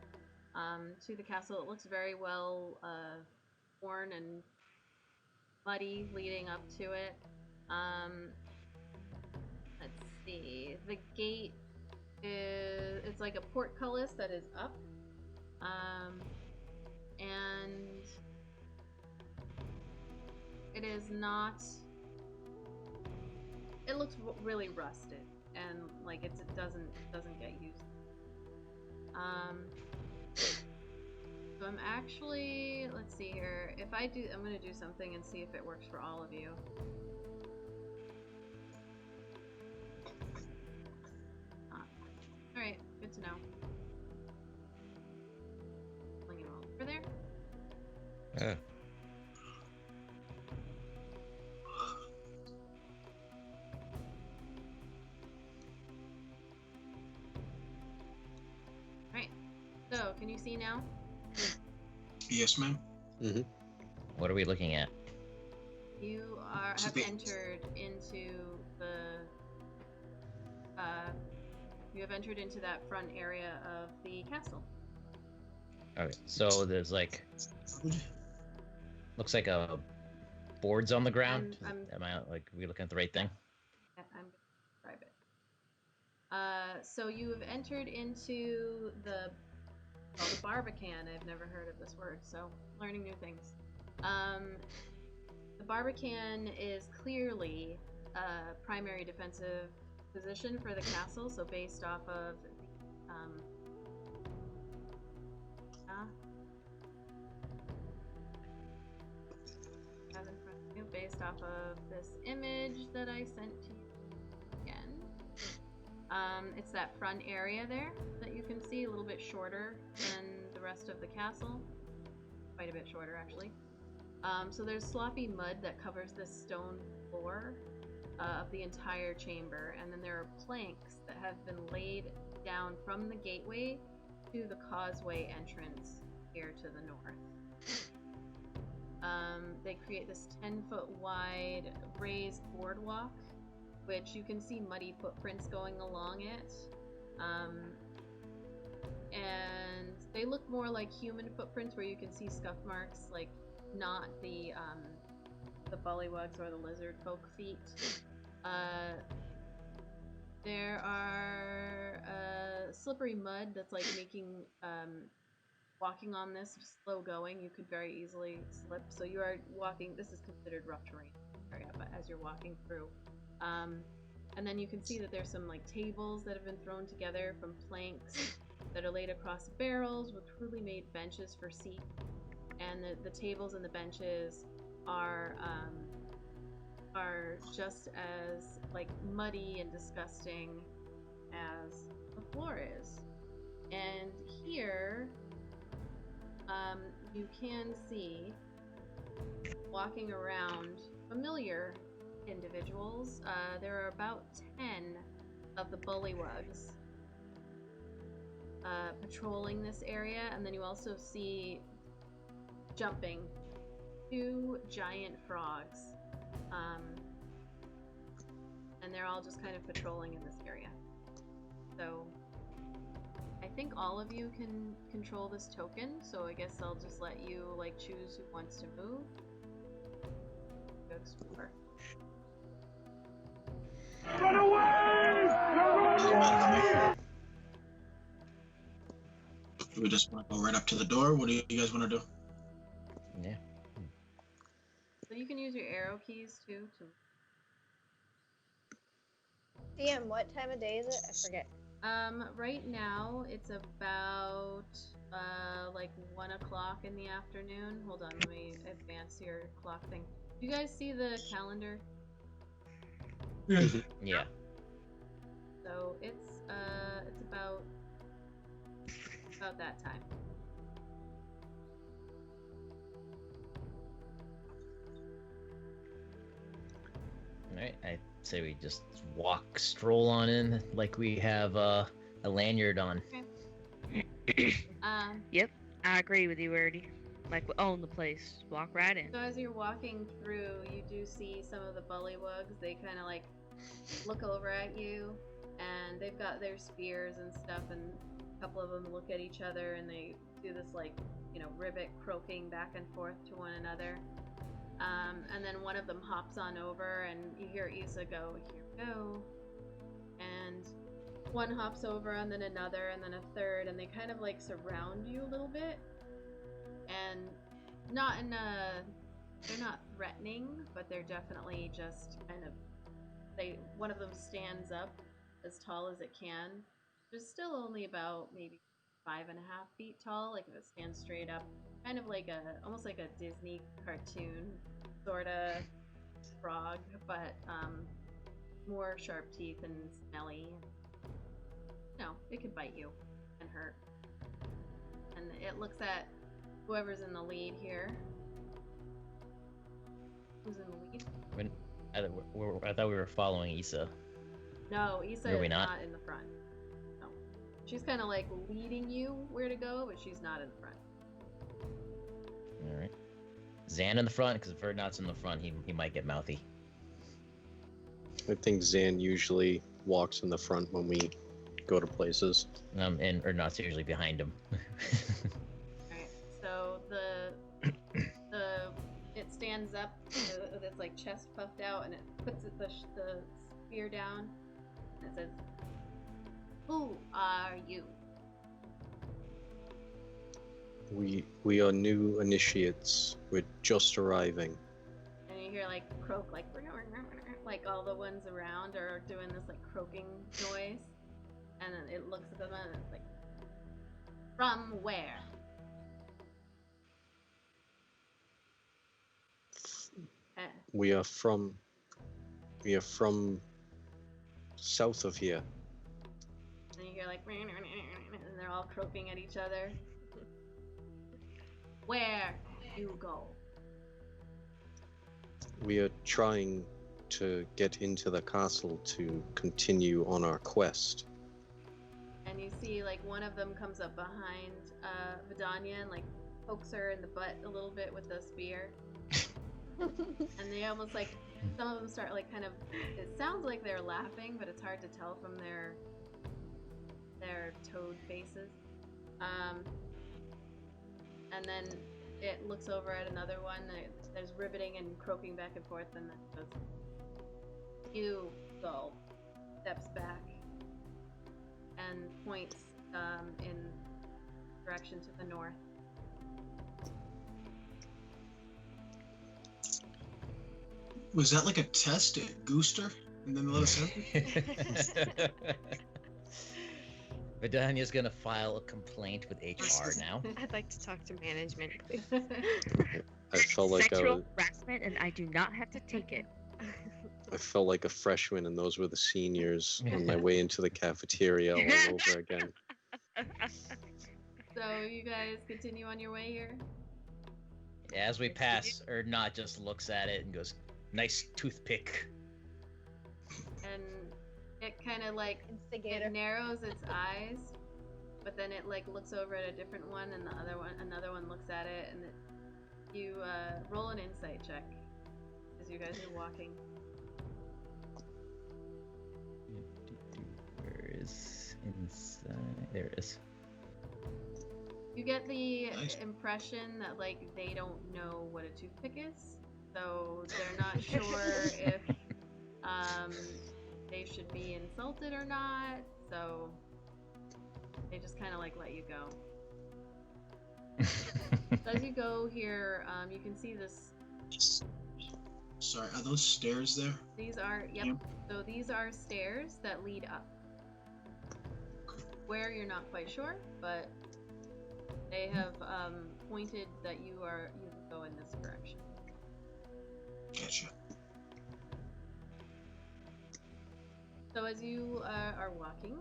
to the castle. It looks very well worn and muddy leading up to it. Let's see. The gate it's like a portcullis that is up. And it is not. It looks really rusted, and like it doesn't get used. So I'm actually, let's see here. If I do, I'm gonna do something and see if it works for all of you. All right, good to know. Fling it all over there. Yeah. Right. So, can you see now? Yes, ma'am. Mm-hmm. What are we looking at? You So have the- entered into the. You have entered into that front area of the castle. Okay, so there's looks like a boards on the ground. Am I we looking at the right thing? I'm going to describe it. So you have entered into the Barbican. I've never heard of this word, so learning new things. The Barbican is clearly a primary defensive position for the castle, so based off of based off of this image that I sent to you again. It's that front area there that you can see, a little bit shorter than the rest of the castle. Quite a bit shorter, actually. So there's sloppy mud that covers the stone floor of the entire chamber, and then there are planks that have been laid down from the gateway to the causeway entrance here to the north. They create this 10-foot wide raised boardwalk, which you can see muddy footprints going along it. And they look more like human footprints, where you can see scuff marks, like not the bullywugs or the lizard folk feet. There are slippery mud that's like making walking on this slow going. You could very easily slip. So you are walking. This is considered rough terrain area, but as you're walking through, and then you can see that there's some like tables that have been thrown together from planks that are laid across barrels with crudely made benches for seats. And the tables and the benches are just as like muddy and disgusting as the floor is. And here, you can see walking around familiar individuals. There are about 10 of the bullywugs patrolling this area, and then you also see jumping 2 giant frogs, and they're all just kind of patrolling in this area. So I think all of you can control this token, so I guess I'll just let you like choose who wants to move. Go explore. Run away! Do we just want to go right up to the door? What do you guys want to do? Yeah. So you can use your arrow keys too to DM, what time of day is it? I forget. right now it's about like 1 o'clock in the afternoon. Hold on, let me advance your clock thing. Do you guys see the calendar? Yeah. So it's about that time. Alright, I say we just stroll on in like we have a lanyard on. Yep, I agree with you, Erdy. Like, we own the place. Walk right in. So as you're walking through, you do see some of the bullywugs. They kind of like look over at you, and they've got their spears and stuff, and a couple of them look at each other, and they do this like, ribbit croaking back and forth to one another. And then one of them hops on over, and you hear Issa go, "Here we go." And one hops over, and then another, and then a third, and they kind of like surround you a little bit. And they're not threatening, but they're definitely just kind of, one of them stands up as tall as it can. It's still only about maybe 5.5 feet tall, like if it stands straight up, kind of like almost like a Disney cartoon sort of frog, but more sharp teeth and smelly. It could bite you and hurt. And it looks at whoever's in the lead here. Who's in the lead? I thought we were following Issa. No, Issa Were we is not? not in the front. No. She's kind of like leading you where to go, but she's not in the front. Alright. Zan in the front, because if Vernot's in the front, he might get mouthy. I think Zan usually walks in the front when we go to places. And Vernot's usually behind him. Alright, so it stands up with its like chest puffed out, and it puts the spear down, and it says, "Who are you?" We are new initiates. We're just arriving. And you hear like croak, like all the ones around are doing this like croaking noise, and then it looks at them and it's like, "From where?" We are from south of here. And you hear like, and they're all croaking at each other. "Where you go?" We are trying to get into the castle to continue on our quest. And you see, like, one of them comes up behind Vidania and, like, pokes her in the butt a little bit with the spear. And they almost, like, some of them start, like, kind of, it sounds like they're laughing, but it's hard to tell from their toad faces. And then it looks over at another one. There's ribbiting and croaking back and forth, and then it goes, "You go," steps back, and points in direction to the north. Was that like a test at Gooster? And then let us in? Vidania's gonna file a complaint with HR now. I'd like to talk to management, please. I felt like Sexual harassment, and I do not have to take it. I felt like a freshman, and those were the seniors on my way into the cafeteria all over again. So you guys continue on your way here? As we pass, Ernat just looks at it and goes, "Nice toothpick." And it kind of like Instigator. it narrows its eyes, but then it like looks over at a different one, and another one looks at it, and you roll an insight check as you guys are walking. Where is inside? There it is. You get the Nice. impression that like they don't know what a toothpick is, so they're not sure if they should be insulted or not. So they just kind of like let you go. So as you go here, you can see this. Sorry, are those stairs there? These are Yep. So these are stairs that lead up. Where you're not quite sure, but they have pointed that you go in this direction. Gotcha. So as you are walking,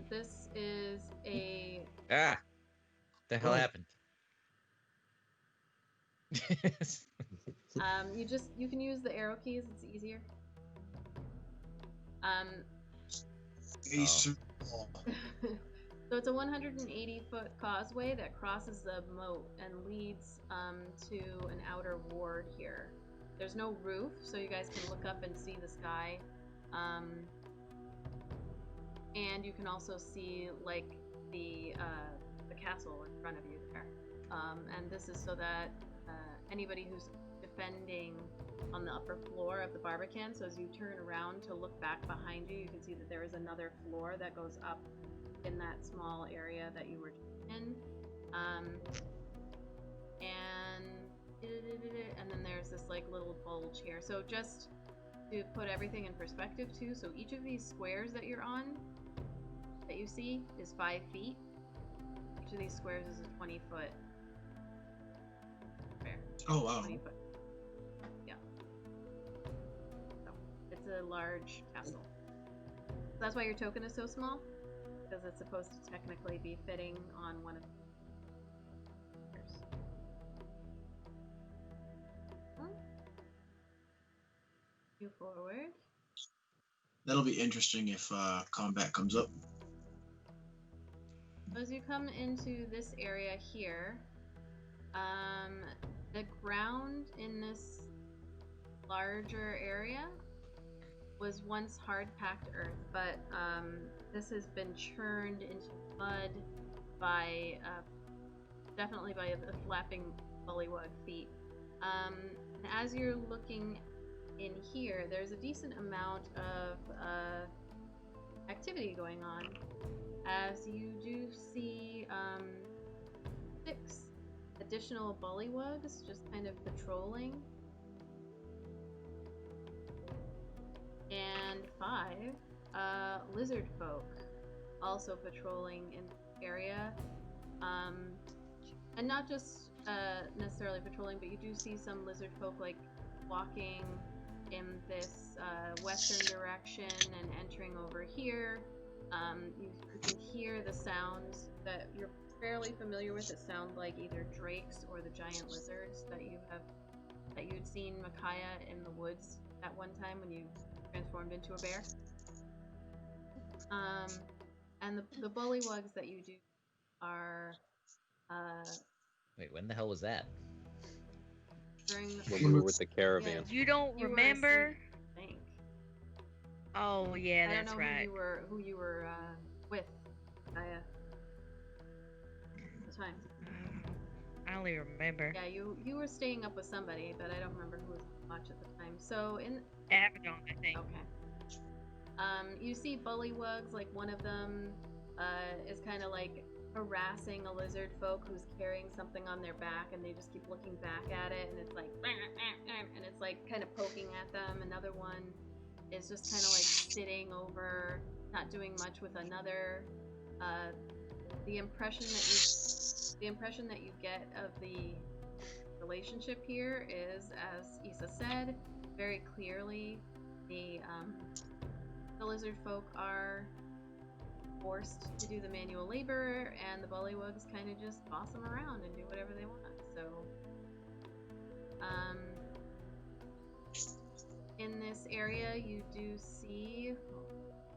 this is a Ah! The hell Oh. happened? you can use the arrow keys. It's easier. Ace. So it's a 180-foot causeway that crosses the moat and leads to an outer ward here. There's no roof, so you guys can look up and see the sky. And you can also see like the castle in front of you there. And this is so that anybody who's defending on the upper floor of the Barbican, so as you turn around to look back behind you, you can see that there is another floor that goes up in that small area that you were in. And then there's this like little bulge here. So just to put everything in perspective too, so each of these squares that you're on, that you see, is 5 feet. Each of these squares is a 20-foot square. Oh, wow. 20 foot. Yeah. So it's a large castle. So that's why your token is so small, because it's supposed to technically be fitting on one of the squares. Move forward. That'll be interesting if combat comes up. As you come into this area here, the ground in this larger area was once hard-packed earth, but this has been churned into mud by, definitely by the flapping bullywug feet. And as you're looking in here, there's a decent amount of activity going on, as you do see 6 additional bullywugs just kind of patrolling, and 5 lizard folk also patrolling in the area, and not just necessarily patrolling, but you do see some lizard folk like walking in this western direction and entering over here. You can hear the sounds that you're fairly familiar with that sound like either drakes or the giant lizards that you have that you'd seen Micaiah in the woods at one time when you transformed into a bear. And the bullywugs that you do are Wait, when the hell was that? during the When we were with the caravan. You don't you were remember? asleep, I think. Oh yeah, I don't that's know right. who you were with, Micaiah, at the time. I only remember. Yeah, you were staying up with somebody, but I don't remember who was on watch at the time. So in Abaddon, I think. okay. You see bullywugs, like one of them is kind of like harassing a lizard folk who's carrying something on their back, and they just keep looking back at it, and it's like, and it's like kind of poking at them. Another one is just kind of like sitting over, not doing much with another. The impression that you get of the relationship here is, as Issa said, very clearly the lizard folk are forced to do the manual labor, and the bullywugs kind of just boss them around and do whatever they want. So, in this area, you do see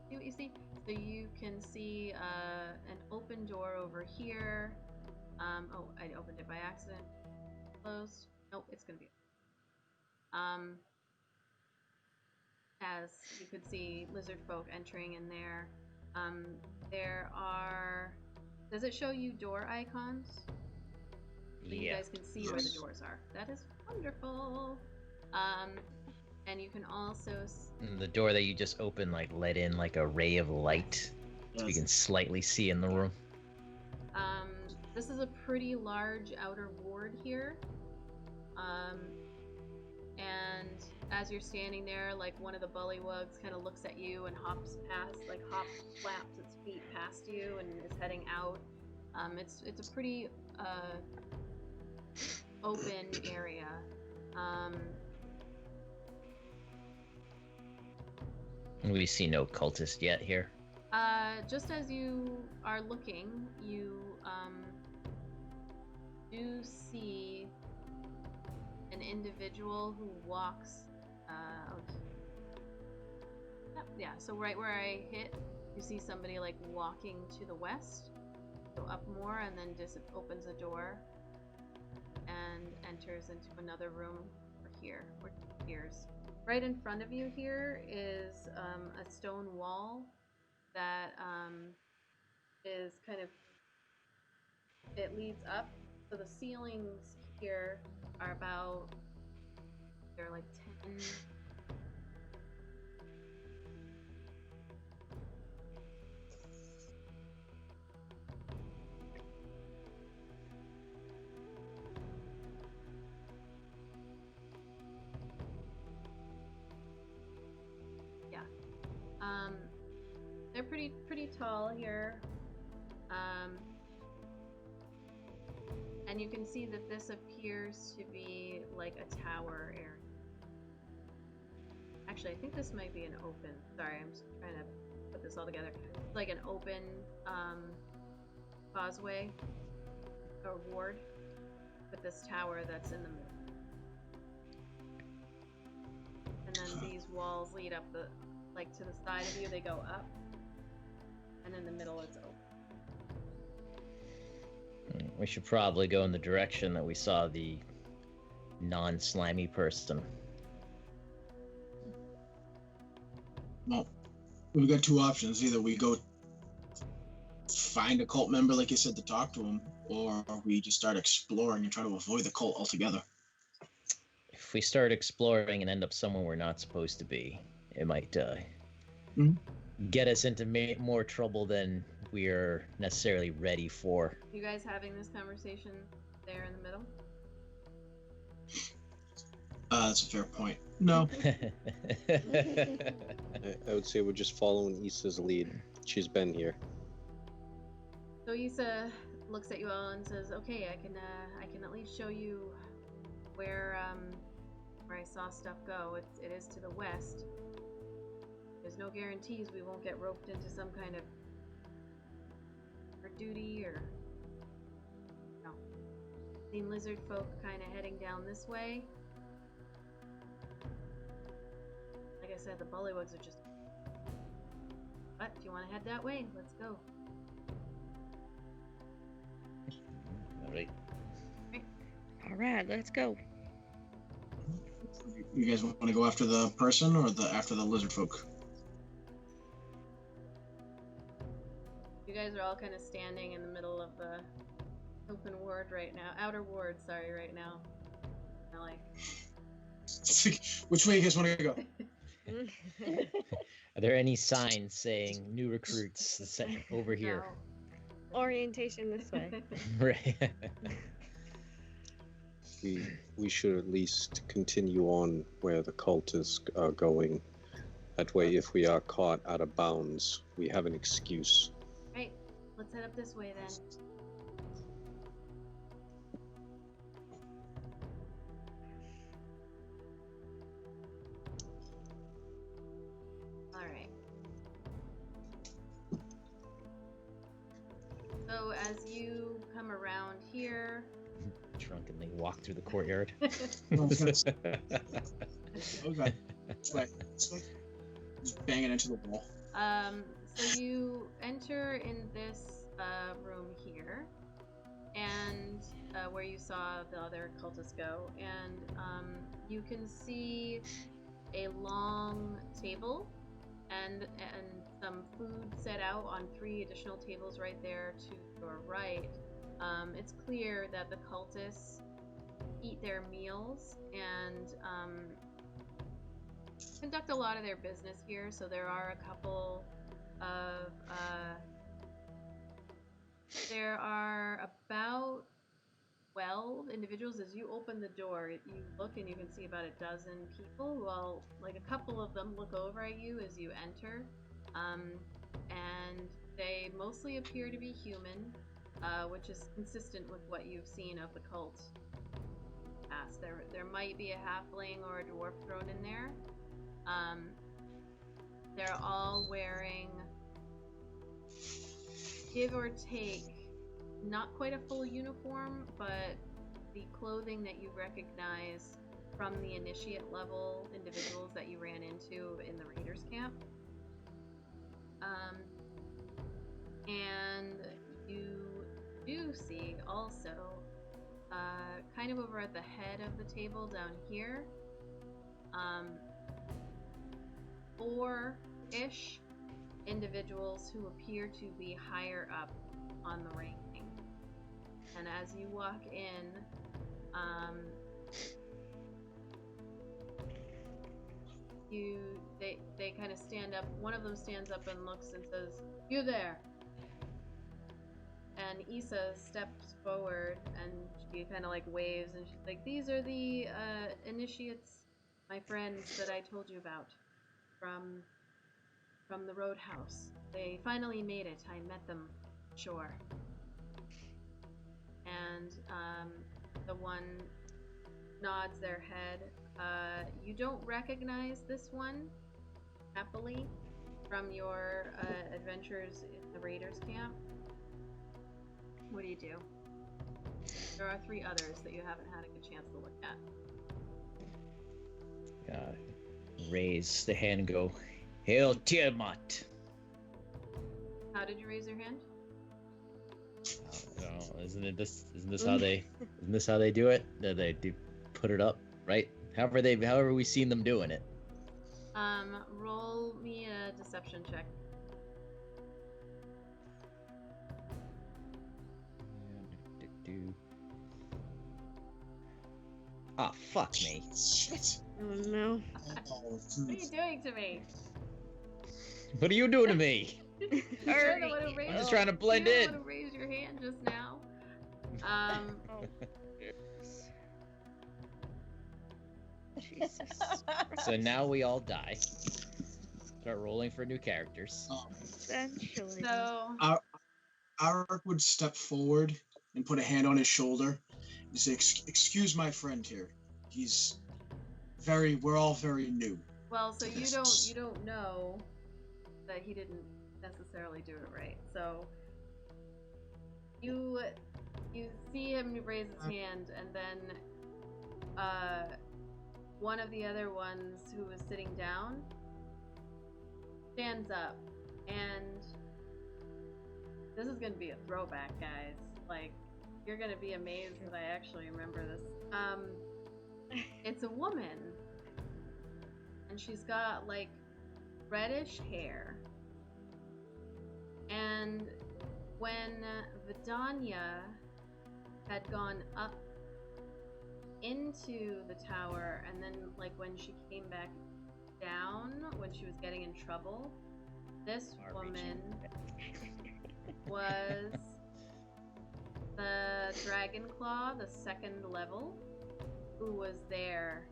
what you see. So you can see an open door over here. Oh, I opened it by accident. Closed. Nope, it's gonna be. As you could see, lizard folk entering in there. There are. Does it show you door icons? So you guys can see where the doors are. That is wonderful. And you can also. And the door that you just opened, like, let in like a ray of light, so you can slightly see in the room. This is a pretty large outer ward here. And as you're standing there, like, one of the bullywugs kind of looks at you and flaps its feet past you and is heading out. It's a pretty open area. We see no cultist yet here. Just as you are looking, you do see an individual who walks. Yeah, so right where I hit, you see somebody like walking to the west. Go up more, and then just opens a door and enters into another room over here, where it appears. Right in front of you here is a stone wall that is kind of, it leads up. So the ceilings here are about, they're like 10. They're pretty tall here, and you can see that this appears to be like a tower area. Actually, I think this might be an open. Sorry, I'm just trying to put this all together. It's like an open causeway or ward with this tower that's in the middle, and then these walls lead up the. Like to the side of you, they go up, and in the middle it's open. We should probably go in the direction that we saw the non-slimy person. Well, we've got two options. Either we go find a cult member, like you said, to talk to him, or we just start exploring and try to avoid the cult altogether. If we start exploring and end up somewhere we're not supposed to be, it might get us into more trouble than we're necessarily ready for. You guys having this conversation there in the middle? That's a fair point. No. I would say we're just following Issa's lead. She's been here. So Issa looks at you all and says, "Okay, I can at least show you where I saw stuff go. It is to the west. There's no guarantees we won't get roped into some kind of duty or no. Seen lizard folk kind of heading down this way. said, the bullywugs are just... But if you want to head that way, let's go. All right. All right, let's go. You guys want to go after the person or after the lizard folk? You guys are all kind of standing in the middle of the open ward right now. Outer ward, sorry, right now. I like... Which way you guys want to go? Are there any signs saying new recruits over here? Orientation this way. Right. We should at least continue on where the cultists are going. That way, if we are caught out of bounds, we have an excuse. Right, let's head up this way then. Alright. So as you come around here... Drunkenly walk through the courtyard. Okay. This way. Just banging into the wall. So you enter in this room here, and where you saw the other cultists go, and you can see a long table and some food set out on 3 additional tables right there to your right. It's clear that the cultists eat their meals and conduct a lot of their business here. So there are a couple of there are about 12 individuals. As you open the door, you look and you can see about 12 people. Well, like a couple of them look over at you as you enter, and they mostly appear to be human, which is consistent with what you've seen of the cult past. There might be a halfling or a dwarf thrown in there. They're all wearing, give or take, not quite a full uniform, but the clothing that you recognize from the initiate level individuals that you ran into in the Raiders camp. And you do see also, kind of over at the head of the table down here, 4-ish individuals who appear to be higher up on the ranking. And as you walk in, they kind of stand up. One of them stands up and looks and says, "You there." And Issa steps forward and she kind of like waves and she's like, "These are the initiates, my friends that I told you about from the roadhouse. They finally made it. I met them, sure." And the one nods their head. You don't recognize this one, happily, from your adventures in the Raiders camp. What do you do? There are 3 others that you haven't had a good chance to look at. Raise the hand and go, "Hail Tiamat." How did you raise your hand? Oh, isn't this how they do it? They do put it up, right? However we've seen them doing it. Roll me a deception check. Ah, fuck me. Shit. Oh no. Oh, What are you doing to me? What are you doing to me? You're the one who raised, I'm just trying to blend you're in. the one who raised your hand just now. Jesus. So now we all die. Start rolling for new characters. Essentially. So Arik would step forward and put a hand on his shoulder and say, "Excuse my friend here. We're all very new." well, so you don't know that he didn't necessarily do it right. So you see him raise his hand, and then one of the other ones who was sitting down stands up, and this is gonna be a throwback, guys. Like, you're gonna be amazed that I actually remember this. It's a woman, and she's got like reddish hair. And when Vidania had gone up into the tower, and then like when she came back down, when she was getting in trouble, this woman was the Dragon Claw, the second level, who was there,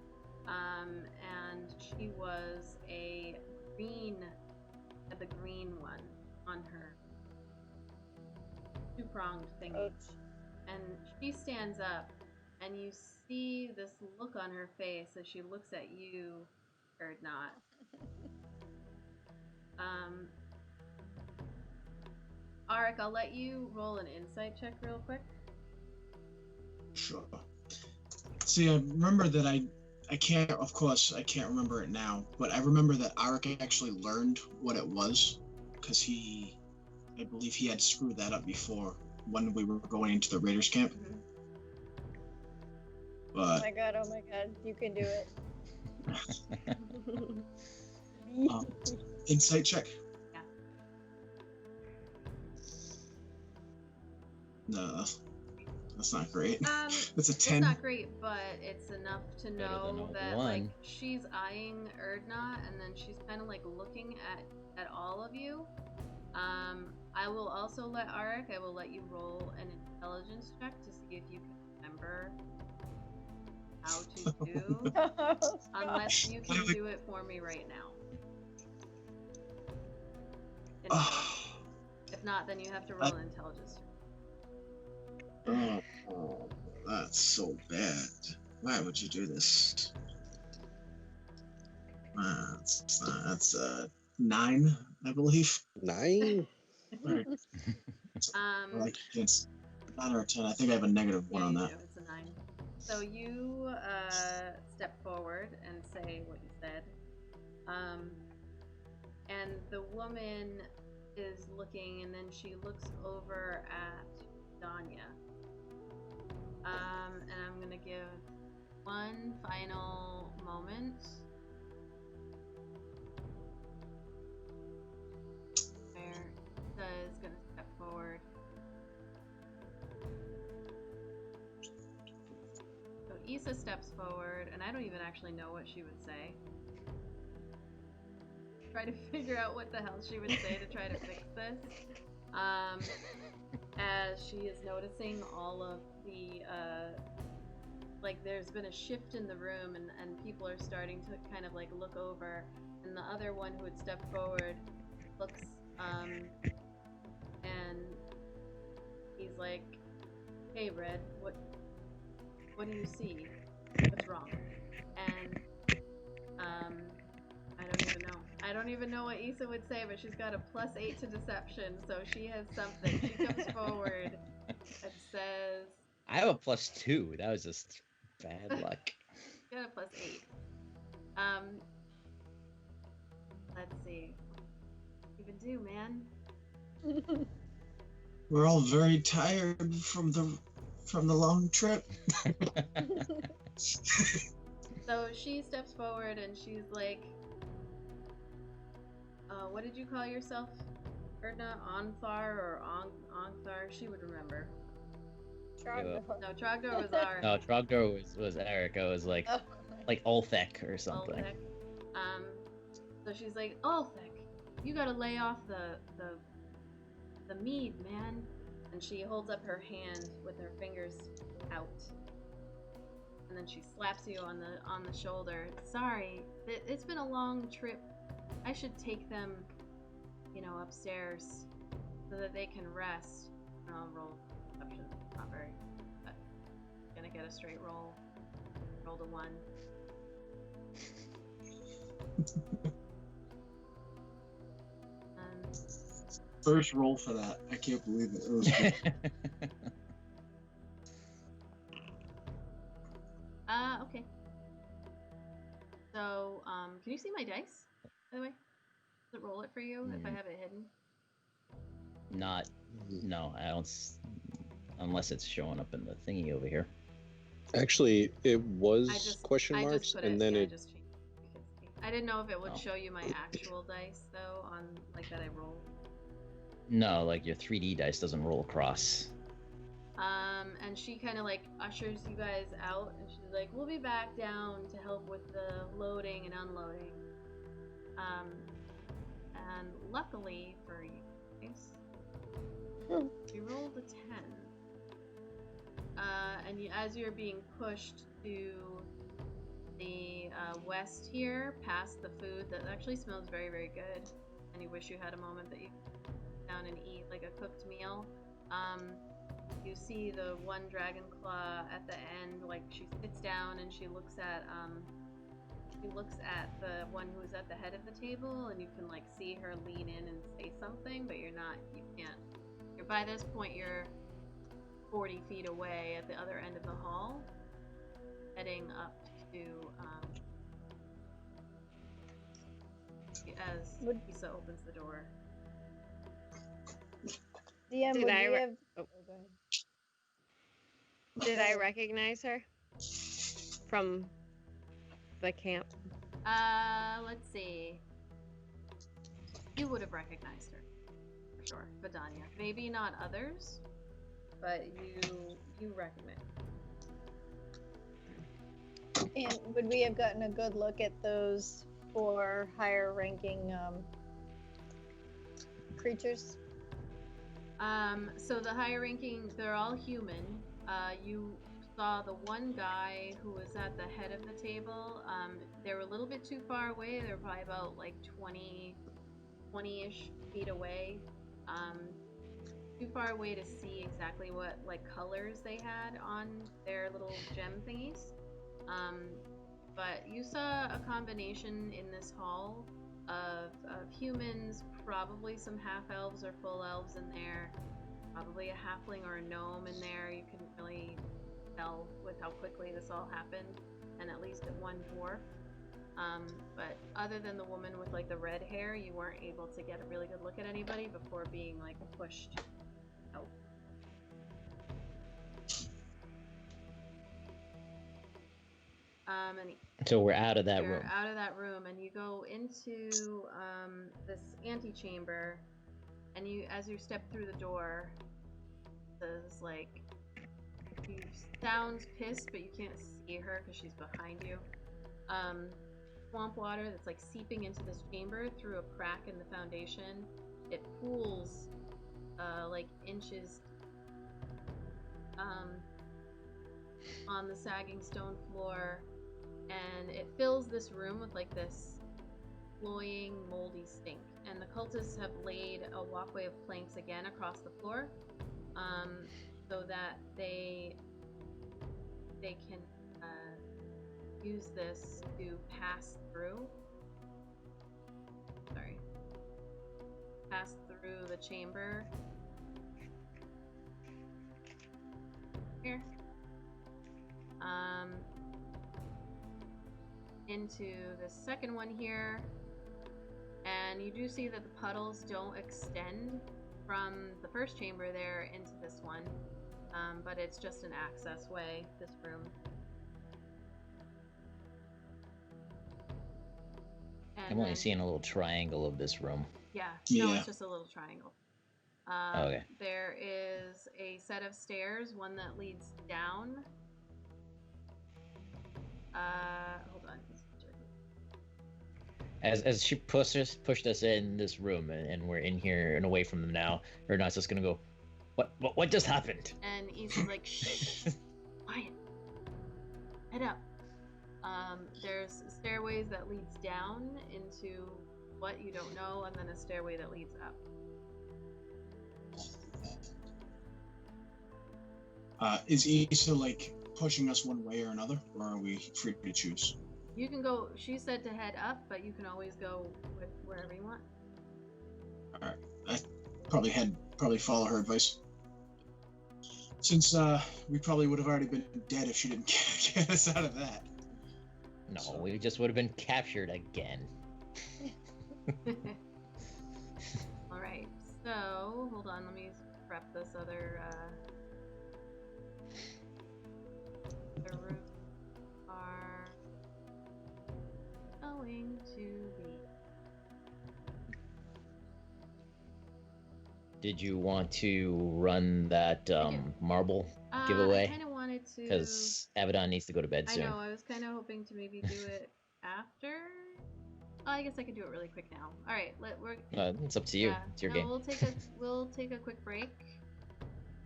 and she was a green, the green one on her two-pronged thingy. Ouch. And she stands up, and you see this look on her face as she looks at you, or not. Arik, I'll let you roll an insight check real quick. Sure. See, I remember that I can't, of course, I can't remember it now, but I remember that Arik actually learned what it was, because I believe he had screwed that up before when we were going into the Raiders camp. Mm-hmm. Oh But my god, you can do it. insight check. Yeah. No, that's not great. It's a It's 10. not great, but it's enough to Better than know a that one. like she's eyeing Erdna, and then she's kind of like looking at all of you. I will also let Arik. I will let you roll an intelligence check to see if you can remember how to do, unless you can do it for me right now. If not, then you have to roll an intelligence check. Oh, that's so bad. Why would you do this? That's 9, I believe. 9? Right. Like it's 9 or 10. I think I have a negative one Yeah, on you that. do. It's a 9. So you step forward and say what you said. And the woman is looking, and then she looks over at Danya. And I'm gonna give one final moment. Where Issa is gonna step forward. So Issa steps forward, and I don't even actually know what she would say. Try to figure out what the hell she would say to try to fix this. As she is noticing all of the, like there's been a shift in the room, and people are starting to kind of like look over, and the other one who had stepped forward looks, and he's like, "Hey, Red, what do you see? What's wrong?" And I don't even know what Issa would say, but she's got a +8 to deception, so she has something. She comes forward and says, I have a +2. That was just bad luck. she got a +8. Let's see. What you even do, man? We're all very tired from the long trip. So she steps forward and she's like, what did you call yourself, Erdna? Onthar or Ongthar? She would remember. Trogdor. No, Trogdor was our. No, Trogdor was Erica. Was like Ulthek or something. Ulthek. So she's like, Ulthek, you gotta lay off the mead, man. And she holds up her hand with her fingers out. And then she slaps you on the shoulder. Sorry, it's been a long trip. I should take them, upstairs so that they can rest. And I'll roll perception. Not very, but gonna get a straight roll. Rolled a 1. First roll for that. I can't believe it. It was good. Okay. So, can you see my dice, by the way? Does it roll it for you if I have it hidden? Not. No, I don't. Unless it's showing up in the thingy over here. Actually, it was I just question I marks, just put and it. then Yeah, I it. just changed it. I didn't know if it would Oh. show you my actual dice though on like that I rolled. No, like your 3D dice doesn't roll across. And she kind of like ushers you guys out, and she's like, "We'll be back down to help with the loading and unloading." And luckily for you guys, you rolled a 10. And as you're being pushed to the west here, past the food that actually smells very, very good, and you wish you had a moment that you could sit down and eat like a cooked meal. You see the one dragon claw at the end, like she sits down and she looks at the one who's at the head of the table, and you can like see her lean in and say something, but you can't. By this point, you're 40 feet away at the other end of the hall, heading up to as Lisa opens the door. DM, Did would I we re- have... oh. go ahead. Did I recognize her from the camp? Let's see. You would have recognized her, for sure, Vidania. Maybe not others, but you recognize. And would we have gotten a good look at those 4 higher-ranking creatures? So the higher ranking, they're all human. You saw the one guy who was at the head of the table. They were a little bit too far away. They were probably about like 20-ish feet away. Too far away to see exactly what like colors they had on their little gem thingies. But you saw a combination in this hall of humans, probably some half-elves or full elves in there, probably a halfling or a gnome in there. You couldn't really tell with how quickly this all happened, and at least one dwarf. But other than the woman with like the red hair, you weren't able to get a really good look at anybody before being like pushed out. So we're out of that You're room. out of that room, and you go into this antechamber, and as you step through the door, there's like, you sounds pissed, but you can't see her because she's behind you. Swamp water that's like seeping into this chamber through a crack in the foundation. It pools like inches on the sagging stone floor, and it fills this room with like this cloying, moldy stink. And the cultists have laid a walkway of planks again across the floor, so that they can use this to pass through. Pass through the chamber here. Into the second one here, and you do see that the puddles don't extend from the first chamber there into this one, but it's just an access way, this room. And I'm only then- seeing a little triangle of this room. Yeah, no, Yeah. it's just a little triangle. Okay. There is a set of stairs, one that leads down. Hold on. As she pushed us in this room, and we're in here and away from them now, Ernest's just gonna go, what just happened? And Ethan's like, shh, quiet, head up. There's stairways that leads down into what you don't know, and then a stairway that leads up. Is Issa like pushing us one way or another, or are we free to choose? You can go, she said to head up, but you can always go with wherever you want. Alright, I probably follow her advice. Since we probably would have already been dead if she didn't get us out of that. No, we just would have been captured again. All right. So hold on. Let me prep this other. The rooms are going to be. Did you want to run that marble giveaway? I kind of wanted to. Because Abaddon needs to go to bed I soon. know. I was kind of hoping to maybe do it after. Oh, I guess I could do it really quick now. All right, It's up to you. Yeah, It's your no, game. we'll take a quick break,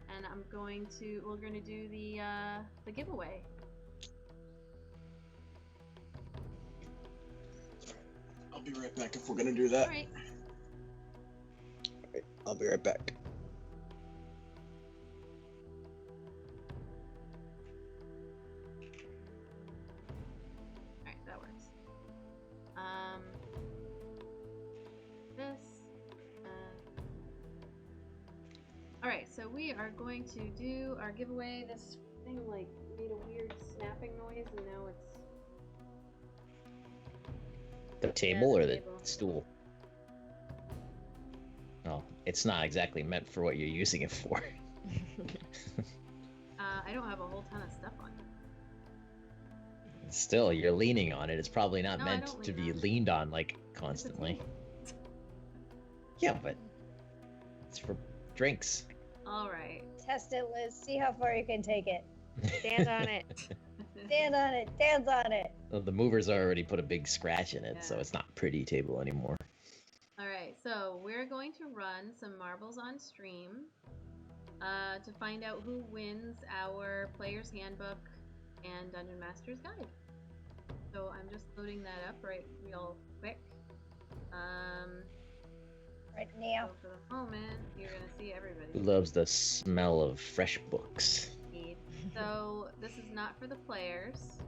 and we're going to do the giveaway. I'll be right back if we're gonna do that. All right. I'll be right back. All right, that works. This. All right, so we are going to do our giveaway. This thing like made a weird snapping noise, and now it's. The table or the table. stool? No, it's not exactly meant for what you're using it for. I don't have a whole ton of stuff on it. Still, you're leaning on it. It's probably not No, I meant don't to lean be on it. leaned on like It's a constantly. table. Yeah, but it's for drinks. All right. Test it, Liz. See how far you can take it. Stand on it. Stand on it. Dance on it. Well, the movers already put a big scratch in it, so Yeah. it's not pretty table anymore. All right, so we're going to run some marbles on stream to find out who wins our player's handbook and Dungeon Master's Guide. So I'm just loading that up real quick. Right now. So for the moment, you're gonna see everybody. Who loves the smell of fresh books? Indeed. So this is not for the players.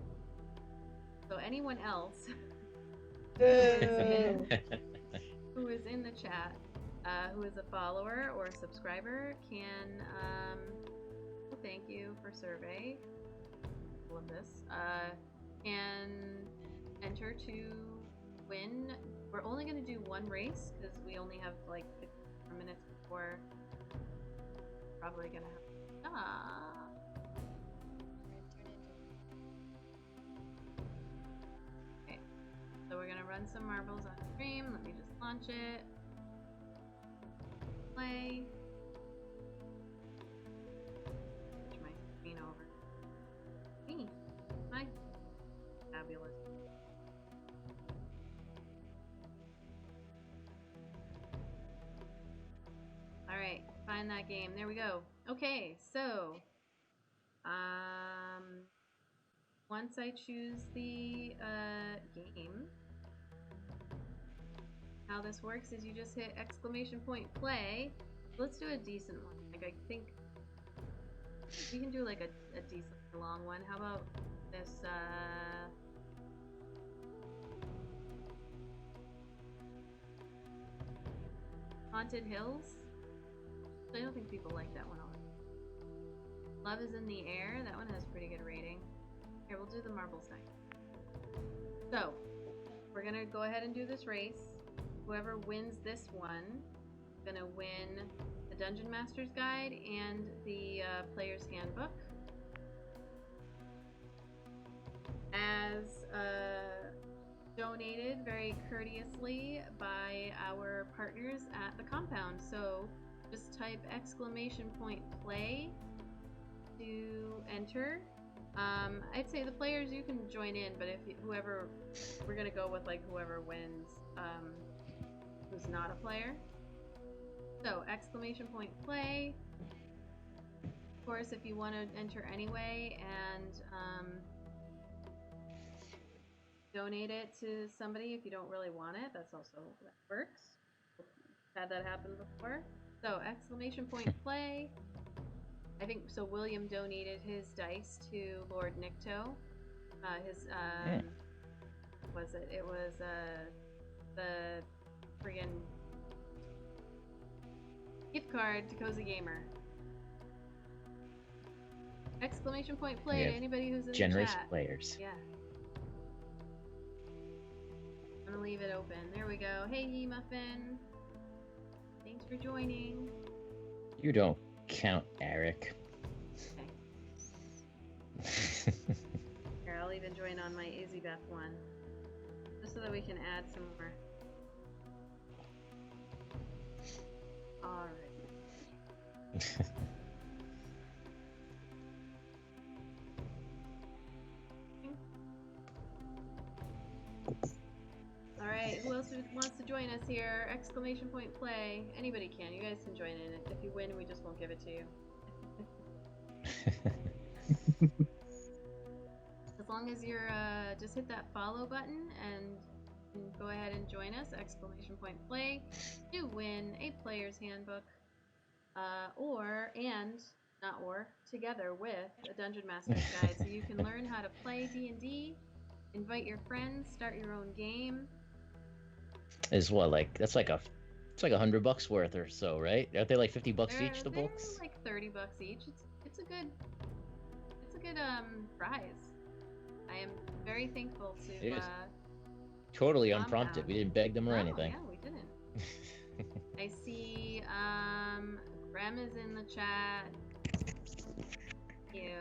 So anyone else Boo. who is in the chat, who is a follower or a subscriber, can thank you for survey. All of this can enter to win. We're only going to do one race because we only have like 15 more minutes before probably going to have to stop. Okay, so we're going to run some marbles on stream. Let me just launch it. Play. Switch my screen over. Me. Hi. Fabulous. Alright, find that game. There we go. Okay, so once I choose the game, how this works is you just hit exclamation point play. Let's do a decent one. Like I think we can do like a decent long one. How about this Haunted Hills? I don't think people like that one already. Love is in the Air. That one has pretty good rating. Here, we'll do the marble side. So, we're gonna go ahead and do this race. Whoever wins this one is gonna win the Dungeon Master's Guide and the Player's Handbook. As donated very courteously by our partners at the compound. So just type exclamation point play to enter. I'd say the players, you can join in, but if whoever, we're gonna go with like whoever wins, who's not a player. So exclamation point play. Of course, if you want to enter anyway and donate it to somebody if you don't really want it, that works. Had that happen before. So exclamation point play. I think so. William donated his dice to Lord Nikto. Was it? It was the friggin' gift card to Cozy Gamer. Exclamation point play to anybody who's in Generous the chat. players. Yeah. I'm gonna leave it open. There we go. Hey, Muffin. Thanks for joining. You don't count, Eric. Here, I'll even join on my Izzy-Beth one. Just so that we can add some more. Alright. Alright, who else wants to join us here? Exclamation point play. Anybody can. You guys can join in it. If you win, we just won't give it to you. As long as you're, just hit that follow button and go ahead and join us, exclamation point play, to win a player's handbook, together with a Dungeon Master's Guide, so you can learn how to play D&D, invite your friends, start your own game. Is what, like, it's like $100 worth or so, right? Aren't they like $50 each, the They're books? like $30 each. It's a good prize. I am very thankful to It is. Totally Calm unprompted. down. We didn't beg them or No, anything. Yeah, we didn't. I see Grem is in the chat. Thank you.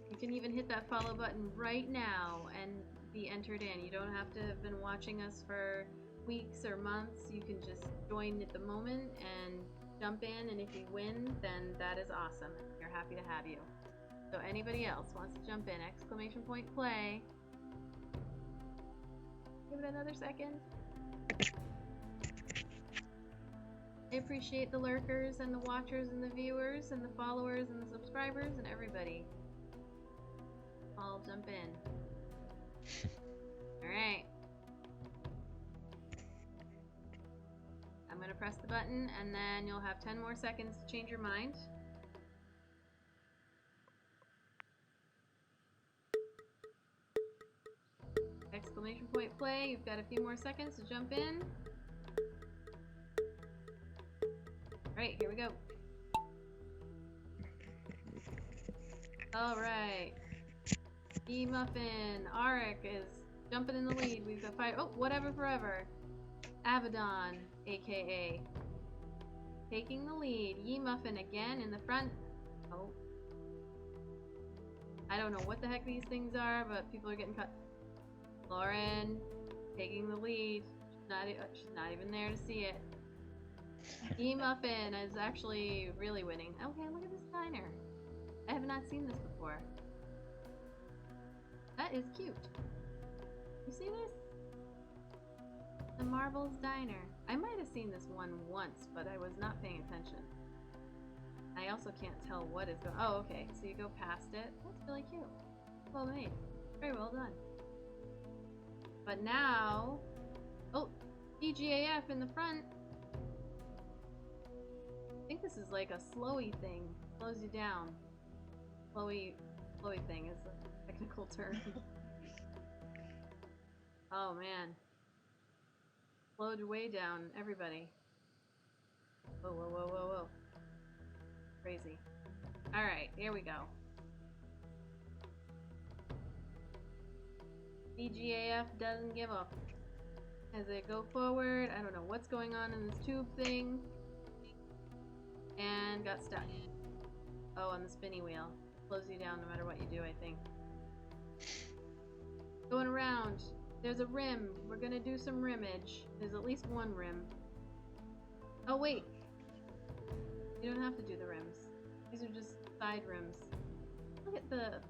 You can even hit that follow button right now and be entered in. You don't have to have been watching us for weeks or months. You can just join at the moment and jump in, and if you win, then that is awesome. We're happy to have you. So anybody else wants to jump in, exclamation point play. Give it another second. I appreciate the lurkers and the watchers and the viewers and the followers and the subscribers and everybody. I'll jump in. Alright. I'm gonna press the button and then you'll have 10 more seconds to change your mind. Exclamation point play. You've got a few more seconds to jump in. Alright, here we go. Alright. E-Muffin. Arik is jumping in the lead. We've got 5. Oh, whatever forever. Abaddon, aka. Taking the lead. E-Muffin again in the front. Oh. I don't know what the heck these things are, but people are getting cut. Lauren taking the lead. She's not even there to see it. E-Muffin is actually really winning. Okay, look at this diner. I have not seen this before. That is cute. You see this? The Marbles Diner. I might have seen this one once, but I was not paying attention. I also can't tell what is going on. Oh, okay. So you go past it. That's really cute. Well made. Very well done. But now... Oh! DGAF in the front! I think this is like a slowy thing. Slows you down. Slowy thing is a technical term. Oh man. Slowed way down, everybody. Whoa, whoa, whoa, whoa, whoa. Crazy. Alright, here we go. DGAF doesn't give up. As they go forward, I don't know what's going on in this tube thing. And got stuck. Oh, on the spinny wheel. Slows you down no matter what you do, I think. Going around. There's a rim. We're gonna do some rimmage. There's at least one rim. Oh, wait. You don't have to do the rims. These are just side rims. Look at that.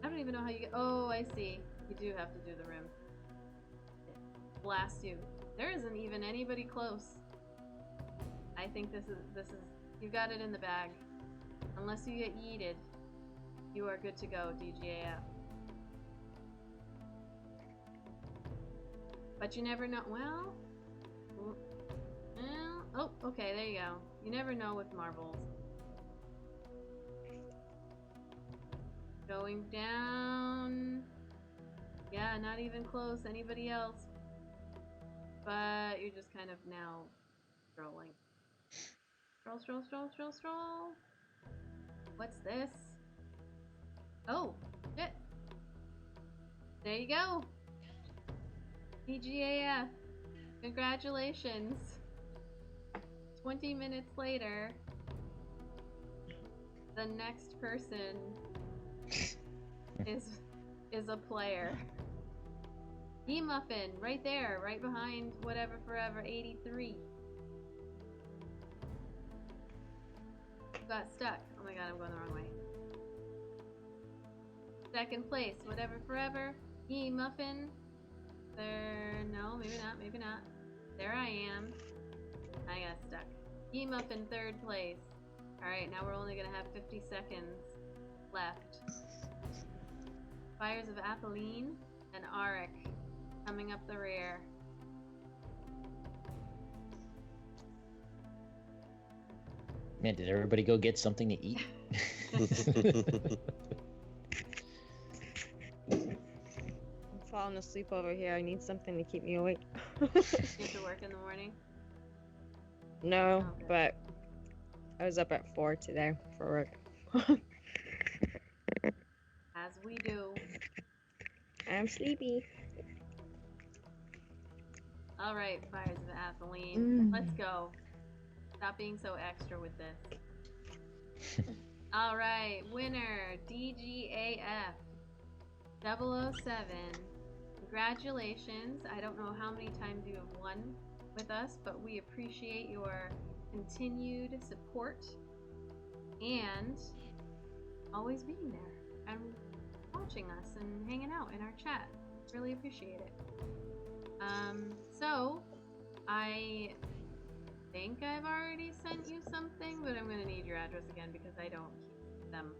I don't even know how you get... Oh, I see. You do have to do the rim. It blasts you. There isn't even anybody close. I think this is... You got it in the bag. Unless you get yeeted, you are good to go, DGAF. But you never know... Well... Oh, okay, there you go. You never know with marbles. Going down. Yeah, not even close. Anybody else? But you're just kind of now strolling. Stroll, stroll, stroll, stroll, stroll. What's this? Oh, shit. you go. DGAF. Congratulations. 20 minutes later, the next person is a player. E-Muffin, right there, right behind whatever forever 83. Got stuck. Oh my god, I'm going the wrong way. Second place, whatever forever. E-Muffin. There, no, maybe not. There I am. I got stuck. E-Muffin, third place. Alright, now we're only gonna have 50 seconds left. Fires of Atheline and Arik coming up the rear. Man, did everybody go get something to eat? I'm falling asleep over here. I need something to keep me awake. You have to work in the morning? No, Okay. but I was up at 4 today for work. As we do. I'm sleepy. Alright, Fires of Atheline. Let's go. Stop being so extra with this. Alright, winner, DGAF 007. Congratulations. I don't know how many times you have won with us, but we appreciate your continued support and always being there and watching us and hanging out in our chat. Really appreciate it. So I think I've already sent you something, but I'm gonna need your address again because I don't keep them.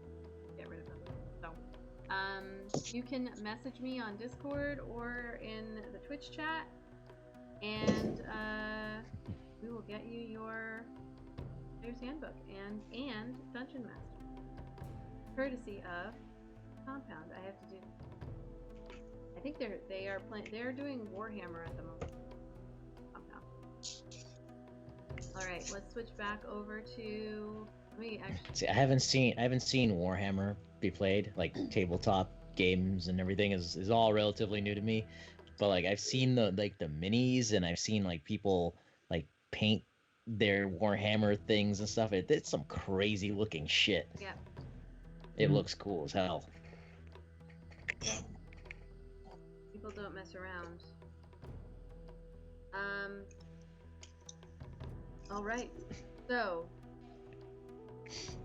Get rid of them. So, you can message me on Discord or in the Twitch chat, and we will get you your Player's Handbook and Dungeon Master, courtesy of Compound. I have to do. I think they're doing Warhammer at the moment. Compound. All right, let's switch back over to. Let me actually. See, I haven't seen Warhammer be played. Like tabletop games and everything is all relatively new to me. But like I've seen the minis, and I've seen like people like paint their Warhammer things and stuff. It's some crazy looking shit. Yeah. It looks cool as hell. People don't mess around. All right. So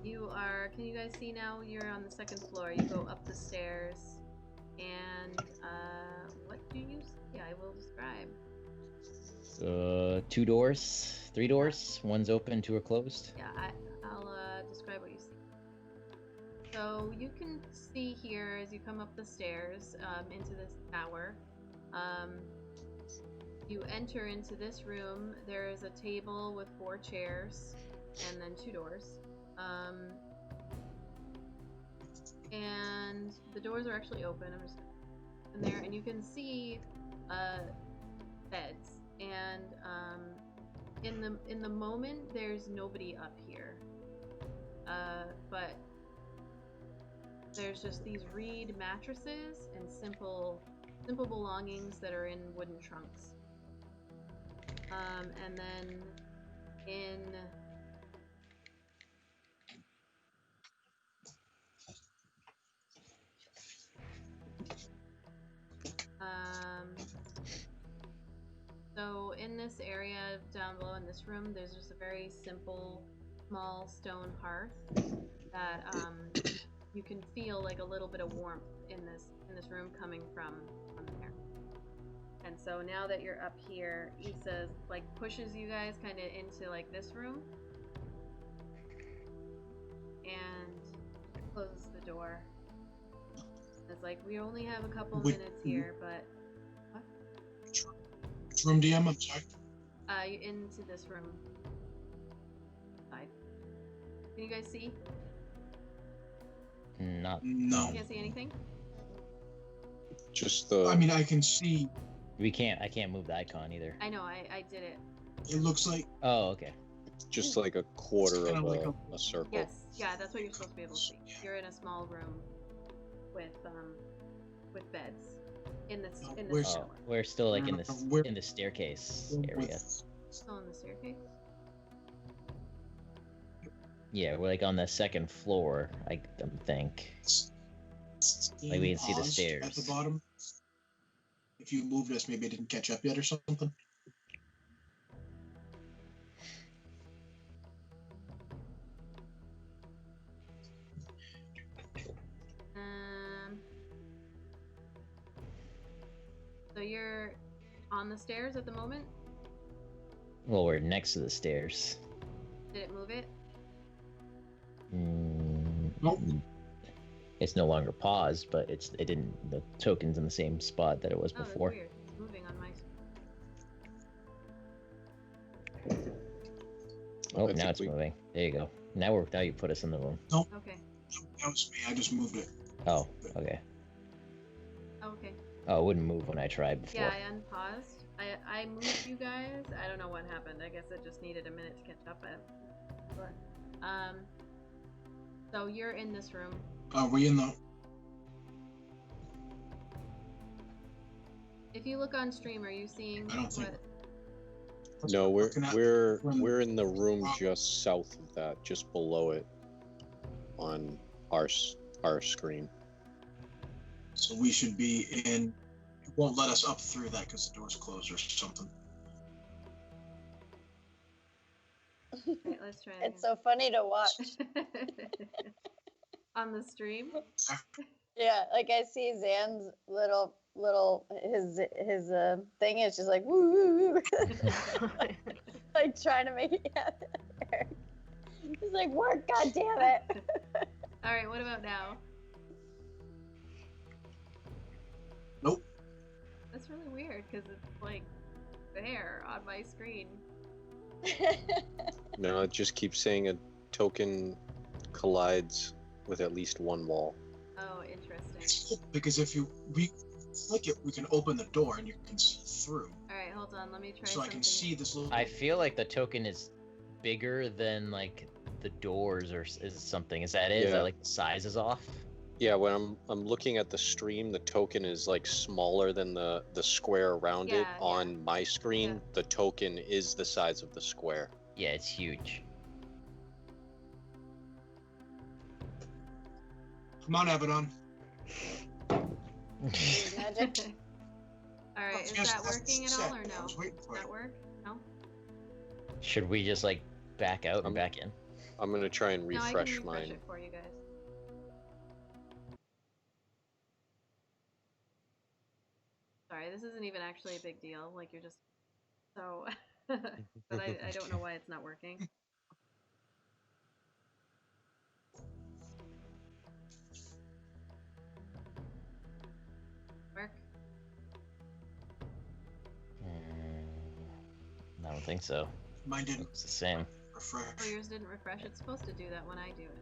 you are. Can you guys see now? You're on the second floor. You go up the stairs, and what do you see? I will describe. 2 doors, 3 doors. One's open, 2 are closed. Yeah, I'll describe what you see. So you can see here as you come up the stairs into this tower. You enter into this room. There is a table with 4 chairs, and then 2 doors. And the doors are actually open. I'm just in there, and you can see beds. And in the moment, there's nobody up here. But there's just these reed mattresses and simple belongings that are in wooden trunks. And then so in this area down below in this room, there's just a very simple, small stone hearth that you can feel like a little bit of warmth in this room coming from there. And so now that you're up here, Issa like pushes you guys kind of into like this room and closes the door. It's like we only have a couple minutes here, but what? Which room DM? I'm sorry. Into this room. Side. Can you guys see? No. You can't see anything? Just I mean, I can see. I can't move the icon either. I know, I did it. It looks like. Oh, okay. just like a quarter of like a circle. Yes, yeah, that's what you're supposed to be able to see. You're in a small room with beds. In the Where's- cellar. Oh, we're still like in We're- the staircase With- area. Still in the staircase. Yeah, we're like on the second floor, I think. Like we can see the paused stairs. at the bottom. If you moved us, maybe it didn't catch up yet or something. So you're on the stairs at the moment? Well, we're next to the stairs. Did it move it? Nope. It's no longer paused, but it didn't. The token's in the same spot that it was Oh, that's before. weird. It's moving on my screen. Oh, I now think it's we- moving. There you go. Now you put us in the room. Okay. That was me. I just moved it. Oh, okay. Okay. Oh, it wouldn't move when I tried before. Yeah, I unpaused. I moved you guys. I don't know what happened. I guess it just needed a minute to catch up. So you're in this room. Are we in the? If you look on stream, are you seeing I don't think- what? No, we're Looking at- we're in the room just south of that, just below it, on our screen. So we should be in. It won't let us up through that because the door's closed or something. Right, let's try it It's so funny to watch. again. On the stream. Yeah, like I see Zan's little his thing is just like woo woo woo, like trying to make it happen. He's like, work, god damn it. All right. What about now? Nope. That's really weird because it's like there on my screen. No, it just keeps saying a token collides with at least one wall. Oh, interesting. It's cool because if we click it, we can open the door and you can see through. All right, hold on. Let me try So something. I can see this little. I feel like the token is bigger than like the doors or is something. Is that it? Is Yeah. that like the size is off? Yeah, when I'm looking at the stream, the token is like smaller than the square around it. Yeah, yeah. On my screen, Yeah. the token is the size of the square. Yeah, it's huge. Come on, Abaddon. Magic. All right, is Yes, that that's working at set. all or I no? was waiting Does for that it. work? No. Should we just like back out and back in? I'm gonna try and No, I can refresh refresh mine. it for you guys. Sorry, this isn't even actually a big deal. Like you're just so, but I don't know why it's not working. Work. I don't think so. Mine didn't It's the same. refresh. Oh, yours didn't refresh. It's supposed to do that when I do it.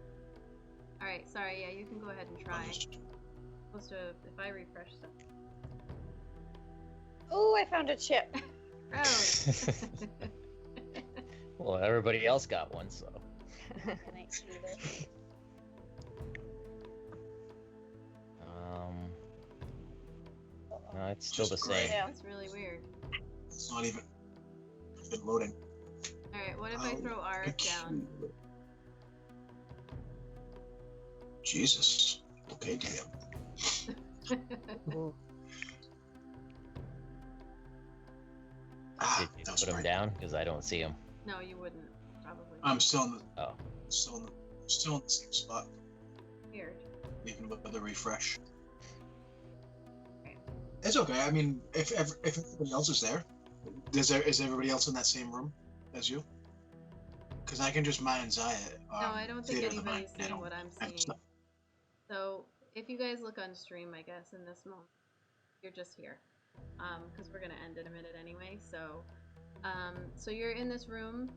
All right, sorry. Yeah, you can go ahead and try. It's supposed to if I refresh stuff. Oh, I found a chip. Gross. Well, everybody else got one, so. Can I see this? No, it's still the Just same. Yeah. That's really weird. It's not even been loading. All right, what if I throw ours down? Jesus. Okay, damn. Did you that was put them right. down? Because I don't see them. No, you wouldn't. Probably. I'm still in the Oh. still in the same spot, Weird. even with the refresh. Okay. It's okay. I mean, if everybody else is there, is everybody else in that same room as you? Because I can just mind's eye it. No, I don't think Theater of the anybody's Mind. I seeing don't- what I'm I seeing. just- So if you guys look on stream, I guess in this moment, you're just here, because we're gonna end in a minute anyway. So, so you're in this room.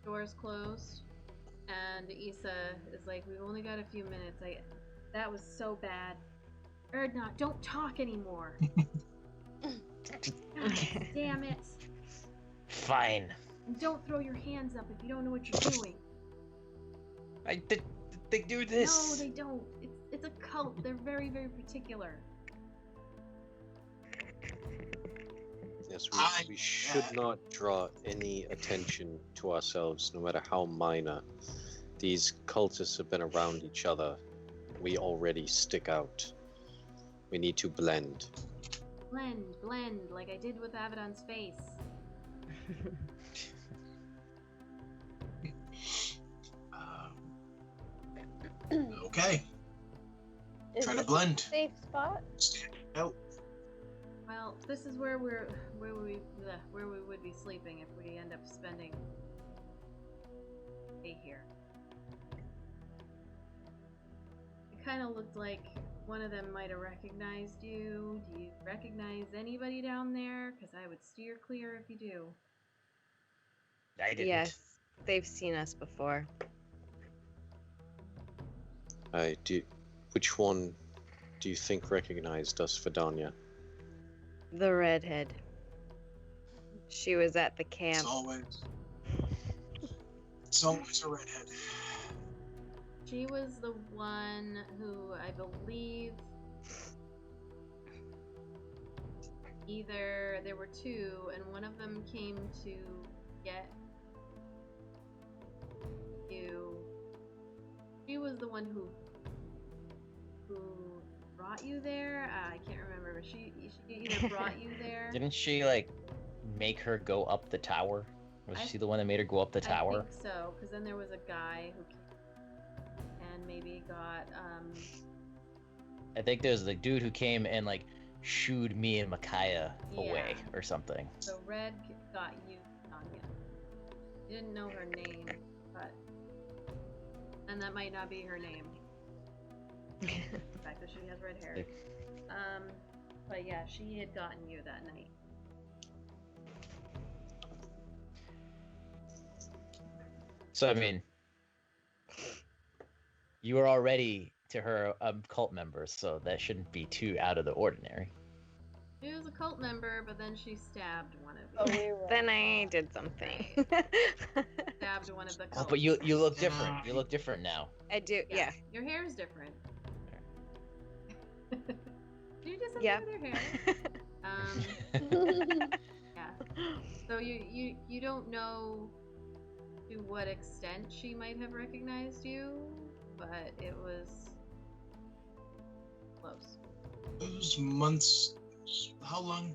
Doors closed, and Issa is like, "We've only got a few minutes. That was so bad. Erdnot, don't talk anymore. God damn it! Fine. And don't throw your hands up if you don't know what you're doing." They do this. No, they don't. It's a cult. They're very, very particular. Yes, I we should bet. not draw any attention to ourselves, no matter how minor. These cultists have been around each other. We already stick out. We need to blend. Blend, like I did with Avedon's face. Okay. Is Try to this blend. a safe spot? Stand out. Well, this is where we would be sleeping if we end up spending a day here. It kind of looked like one of them might have recognized you. Do you recognize anybody down there? Because I would steer clear if you do. I didn't. Yes, they've seen us before. Which one do you think recognized us, Vidania? The redhead. She was at the It's camp. always a redhead. She was the one who I believe either there were two, and one of them came to get you. She was the one who brought you there. I can't remember, but she either brought you there. Didn't she like make her go up the tower? Was she the one that made her go up the tower? I think so, because then there was a guy who came and maybe got I think there's the dude who came and like shooed me and Micaiah away or something. So Red got you, Tanya. You didn't know her name, and that might not be her name. The fact that she has red hair. But yeah, she had gotten you that night. So I mean, you were already to her a cult member, so that shouldn't be too out of the ordinary. She was a cult member, but then she stabbed one of Oh, you. we were. Then I did something. Stabbed one of the Oh, cults. but you look different. You look different now. I do, yeah. Your hair is different. You just Yeah. with your hair. Yeah. So you don't know to what extent she might have recognized you, but it was close. It was months. How long?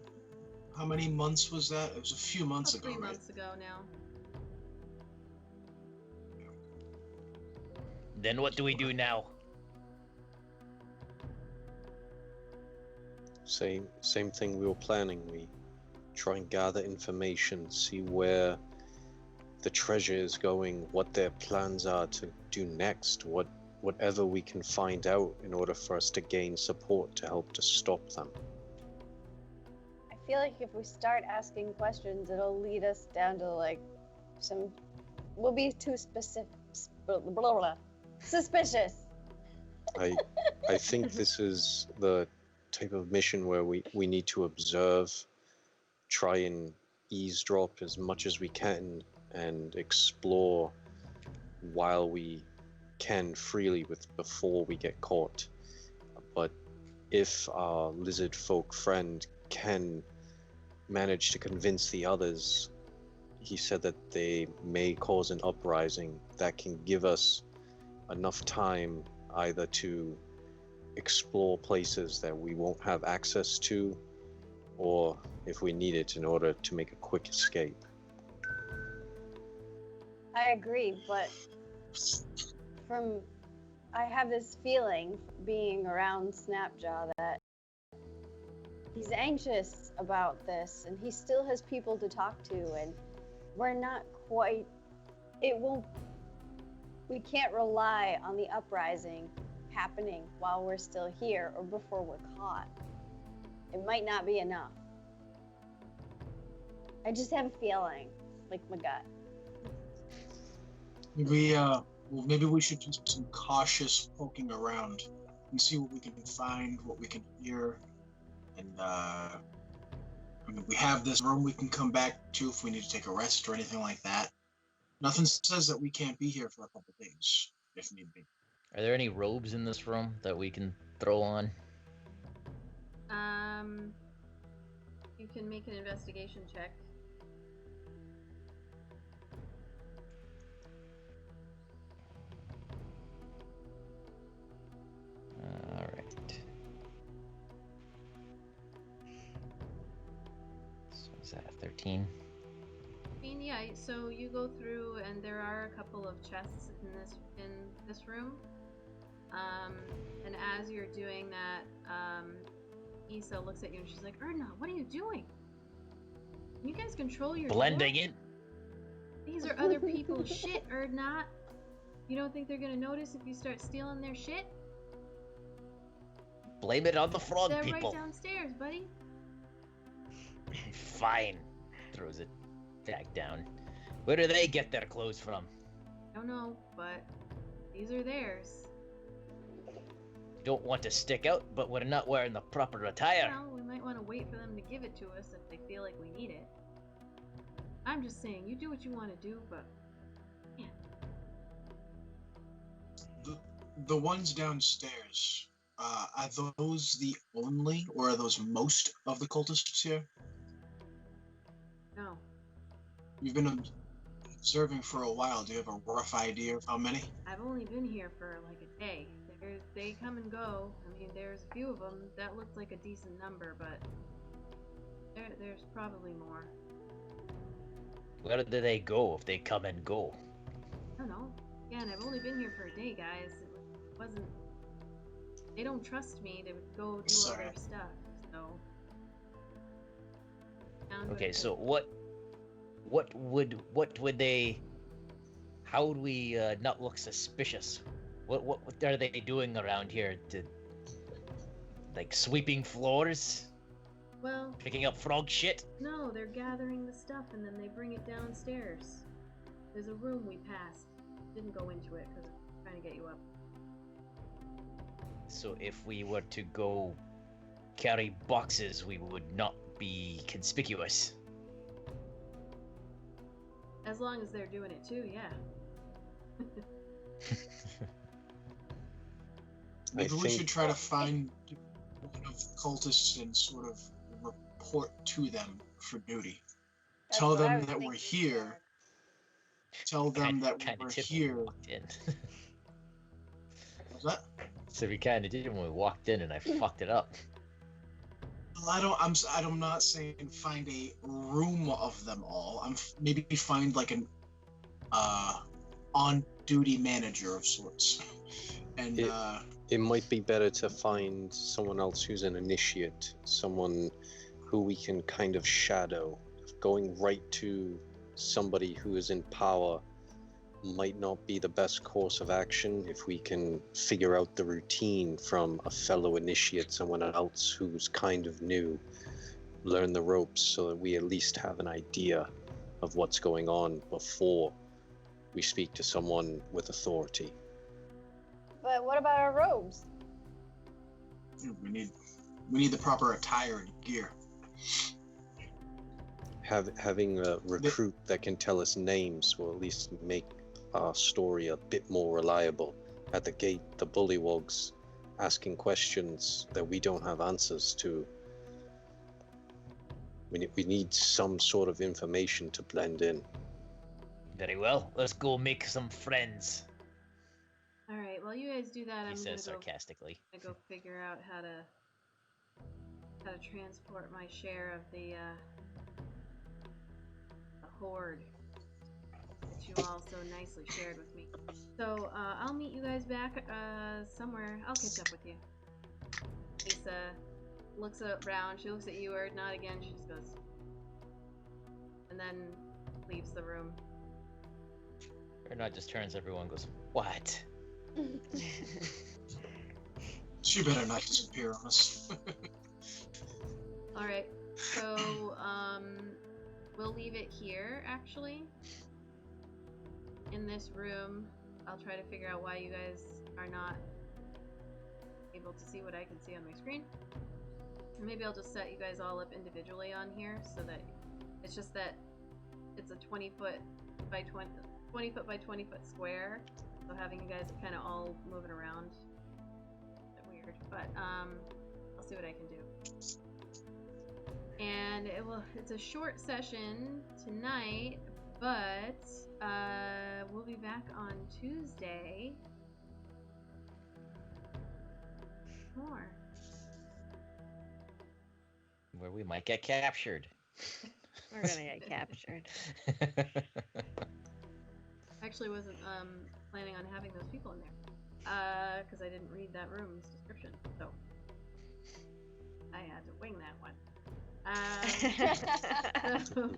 How many months was that? It was a few months About ago, 3 right? months ago now. Then what do we do now? Same thing we were planning. We try and gather information, see where the treasure is going, what their plans are to do next, whatever we can find out in order for us to gain support to help to stop them. I feel like if we start asking questions, it'll lead us down to like some. We'll be too specific. Blah, blah, blah, suspicious. I think this is the type of mission where we need to observe, try and eavesdrop as much as we can, and explore while we can freely before we get caught. But if our lizard folk friend can manage to convince the others, he said that they may cause an uprising that can give us enough time either to explore places that we won't have access to, or if we need it in order to make a quick escape. I agree, but I have this feeling being around Snapjaw that he's anxious about this, and he still has people to talk to, and we're not quite. We can't rely on the uprising happening while we're still here or before we're caught. It might not be enough. I just have a feeling, like my gut. Maybe we should do some cautious poking around and see what we can find, what we can hear, and I mean, we have this room we can come back to if we need to take a rest or anything like that. Nothing says that we can't be here for a couple days if need be. Are there any robes in this room that we can throw on? You can make an investigation check. All right. So is that a 13? I mean, yeah. So you go through, and there are a couple of chests in this room. And as you're doing that, Issa looks at you and she's like, "Erdna, what are you doing? Can you guys control your Blending door? in. These are other people's shit, Erdna. You don't think they're gonna notice if you start stealing their shit? Blame it on the frog They're people. right downstairs, buddy." Fine. Throws it back down. Where do they get their clothes from? I don't know, but these are theirs. Don't want to stick out, but we're not wearing the proper attire. Well, we might want to wait for them to give it to us if they feel like we need it. I'm just saying, you do what you want to do, but yeah. The ones downstairs, are those the only, or are those most of the cultists here? No. You've been observing for a while. Do you have a rough idea of how many? I've only been here for like a day. They come and go. I mean, there's a few of them. That looked like a decent number, but there's probably more. Where do they go if they come and go? I don't know. Again, I've only been here for a day, guys. It wasn't... They don't trust me to go do all their stuff, so... Okay, so what would they... How would we not look suspicious? What are they doing around here? Like sweeping floors? Well... Picking up frog shit? No, they're gathering the stuff and then they bring it downstairs. There's a room we passed. Didn't go into it because I'm trying to get you up. So if we were to go carry boxes, we would not be conspicuous. As long as they're doing it too, yeah. Maybe we should try to find one of the cultists and sort of report to them for duty. That's Tell what I them was that we're thinking, here. Tell them that Kinda we're did when we here. walked in. What's that? So we kind of did when we walked in, and I fucked it up. Well, I'm not saying find a room of them all. Maybe find like an on-duty manager of sorts, and It might be better to find someone else who's an initiate, someone who we can kind of shadow. Going right to somebody who is in power might not be the best course of action. If we can figure out the routine from a fellow initiate, someone else who's kind of new, learn the ropes so that we at least have an idea of what's going on before we speak to someone with authority. But what about our robes? we need the proper attire and gear. Having a recruit that can tell us names will at least make our story a bit more reliable. At the gate, the bullywogs asking questions that we don't have answers to. We need some sort of information to blend in. Very well. Let's go make some friends. All right. While you guys do that, He I'm says gonna sarcastically. go figure out how to transport my share of the hoard that you all so nicely shared with me. So I'll meet you guys back somewhere. I'll catch up with you. Lisa looks around. She looks at you, or not again. She just goes, and then leaves the room. Or not just turns everyone and goes, what? She better not disappear on us. All right. So we'll leave it here. Actually, in this room, I'll try to figure out why you guys are not able to see what I can see on my screen. Maybe I'll just set you guys all up individually on here so that it's just that it's a 20 foot by 20 foot by 20 foot square. So having you guys kind of all moving around, a bit weird. But I'll see what I can do. And it's a short session tonight, but we'll be back on Tuesday. More. Where we might get captured. We're gonna get captured. I actually wasn't planning on having those people in there because I didn't read that room's description, so I had to wing that one. So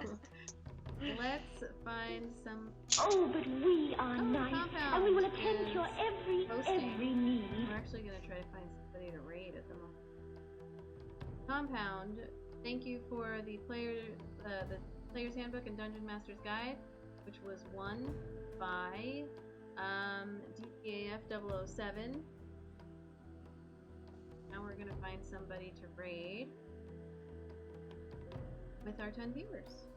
let's find some. Oh, but we are nice, and we will attend to your every need. We're actually going to try to find somebody to raid at the moment. Compound, thank you for the Player's Handbook and Dungeon Master's Guide, which was won by DPAF 007. Now we're going to find somebody to raid with our 10 viewers.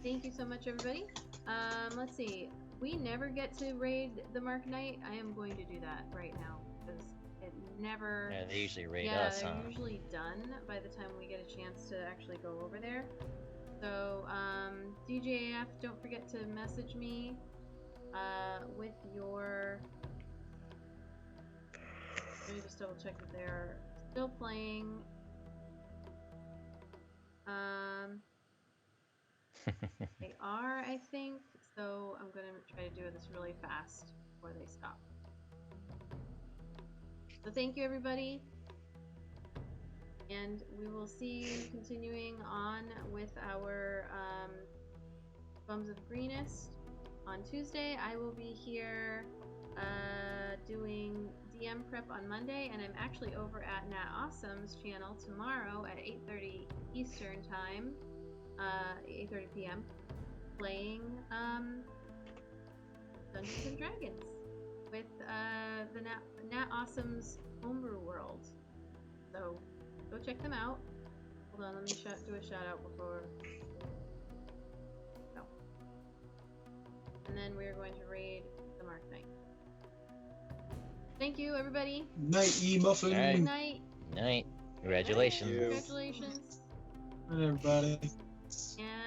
Thank you so much, everybody. Let's see. We never get to raid the Mark Knight. I am going to do that right now because it never. Yeah, they usually raid yeah, us, they're huh? usually done by the time we get a chance to actually go over there. So, DJAF, don't forget to message me with your. Let me just double check that they're still playing. They are, I think, so I'm going to try to do this really fast before they stop. So thank you, everybody, and we will see you continuing on with our Bums of Greenest on Tuesday. I will be here doing DM prep on Monday, and I'm actually over at Nat Awesome's channel tomorrow at 8:30 Eastern Time. 8:30 p.m. playing Dungeons and Dragons with the Nat Awesome's Homebrew World. So go check them out. Hold on, let me do a shout out before. No. And then we're going to raid the Mark Knight. Thank you, everybody. Night, muffin. All right. Good night. Night. Congratulations. Congratulations. Night, everybody. And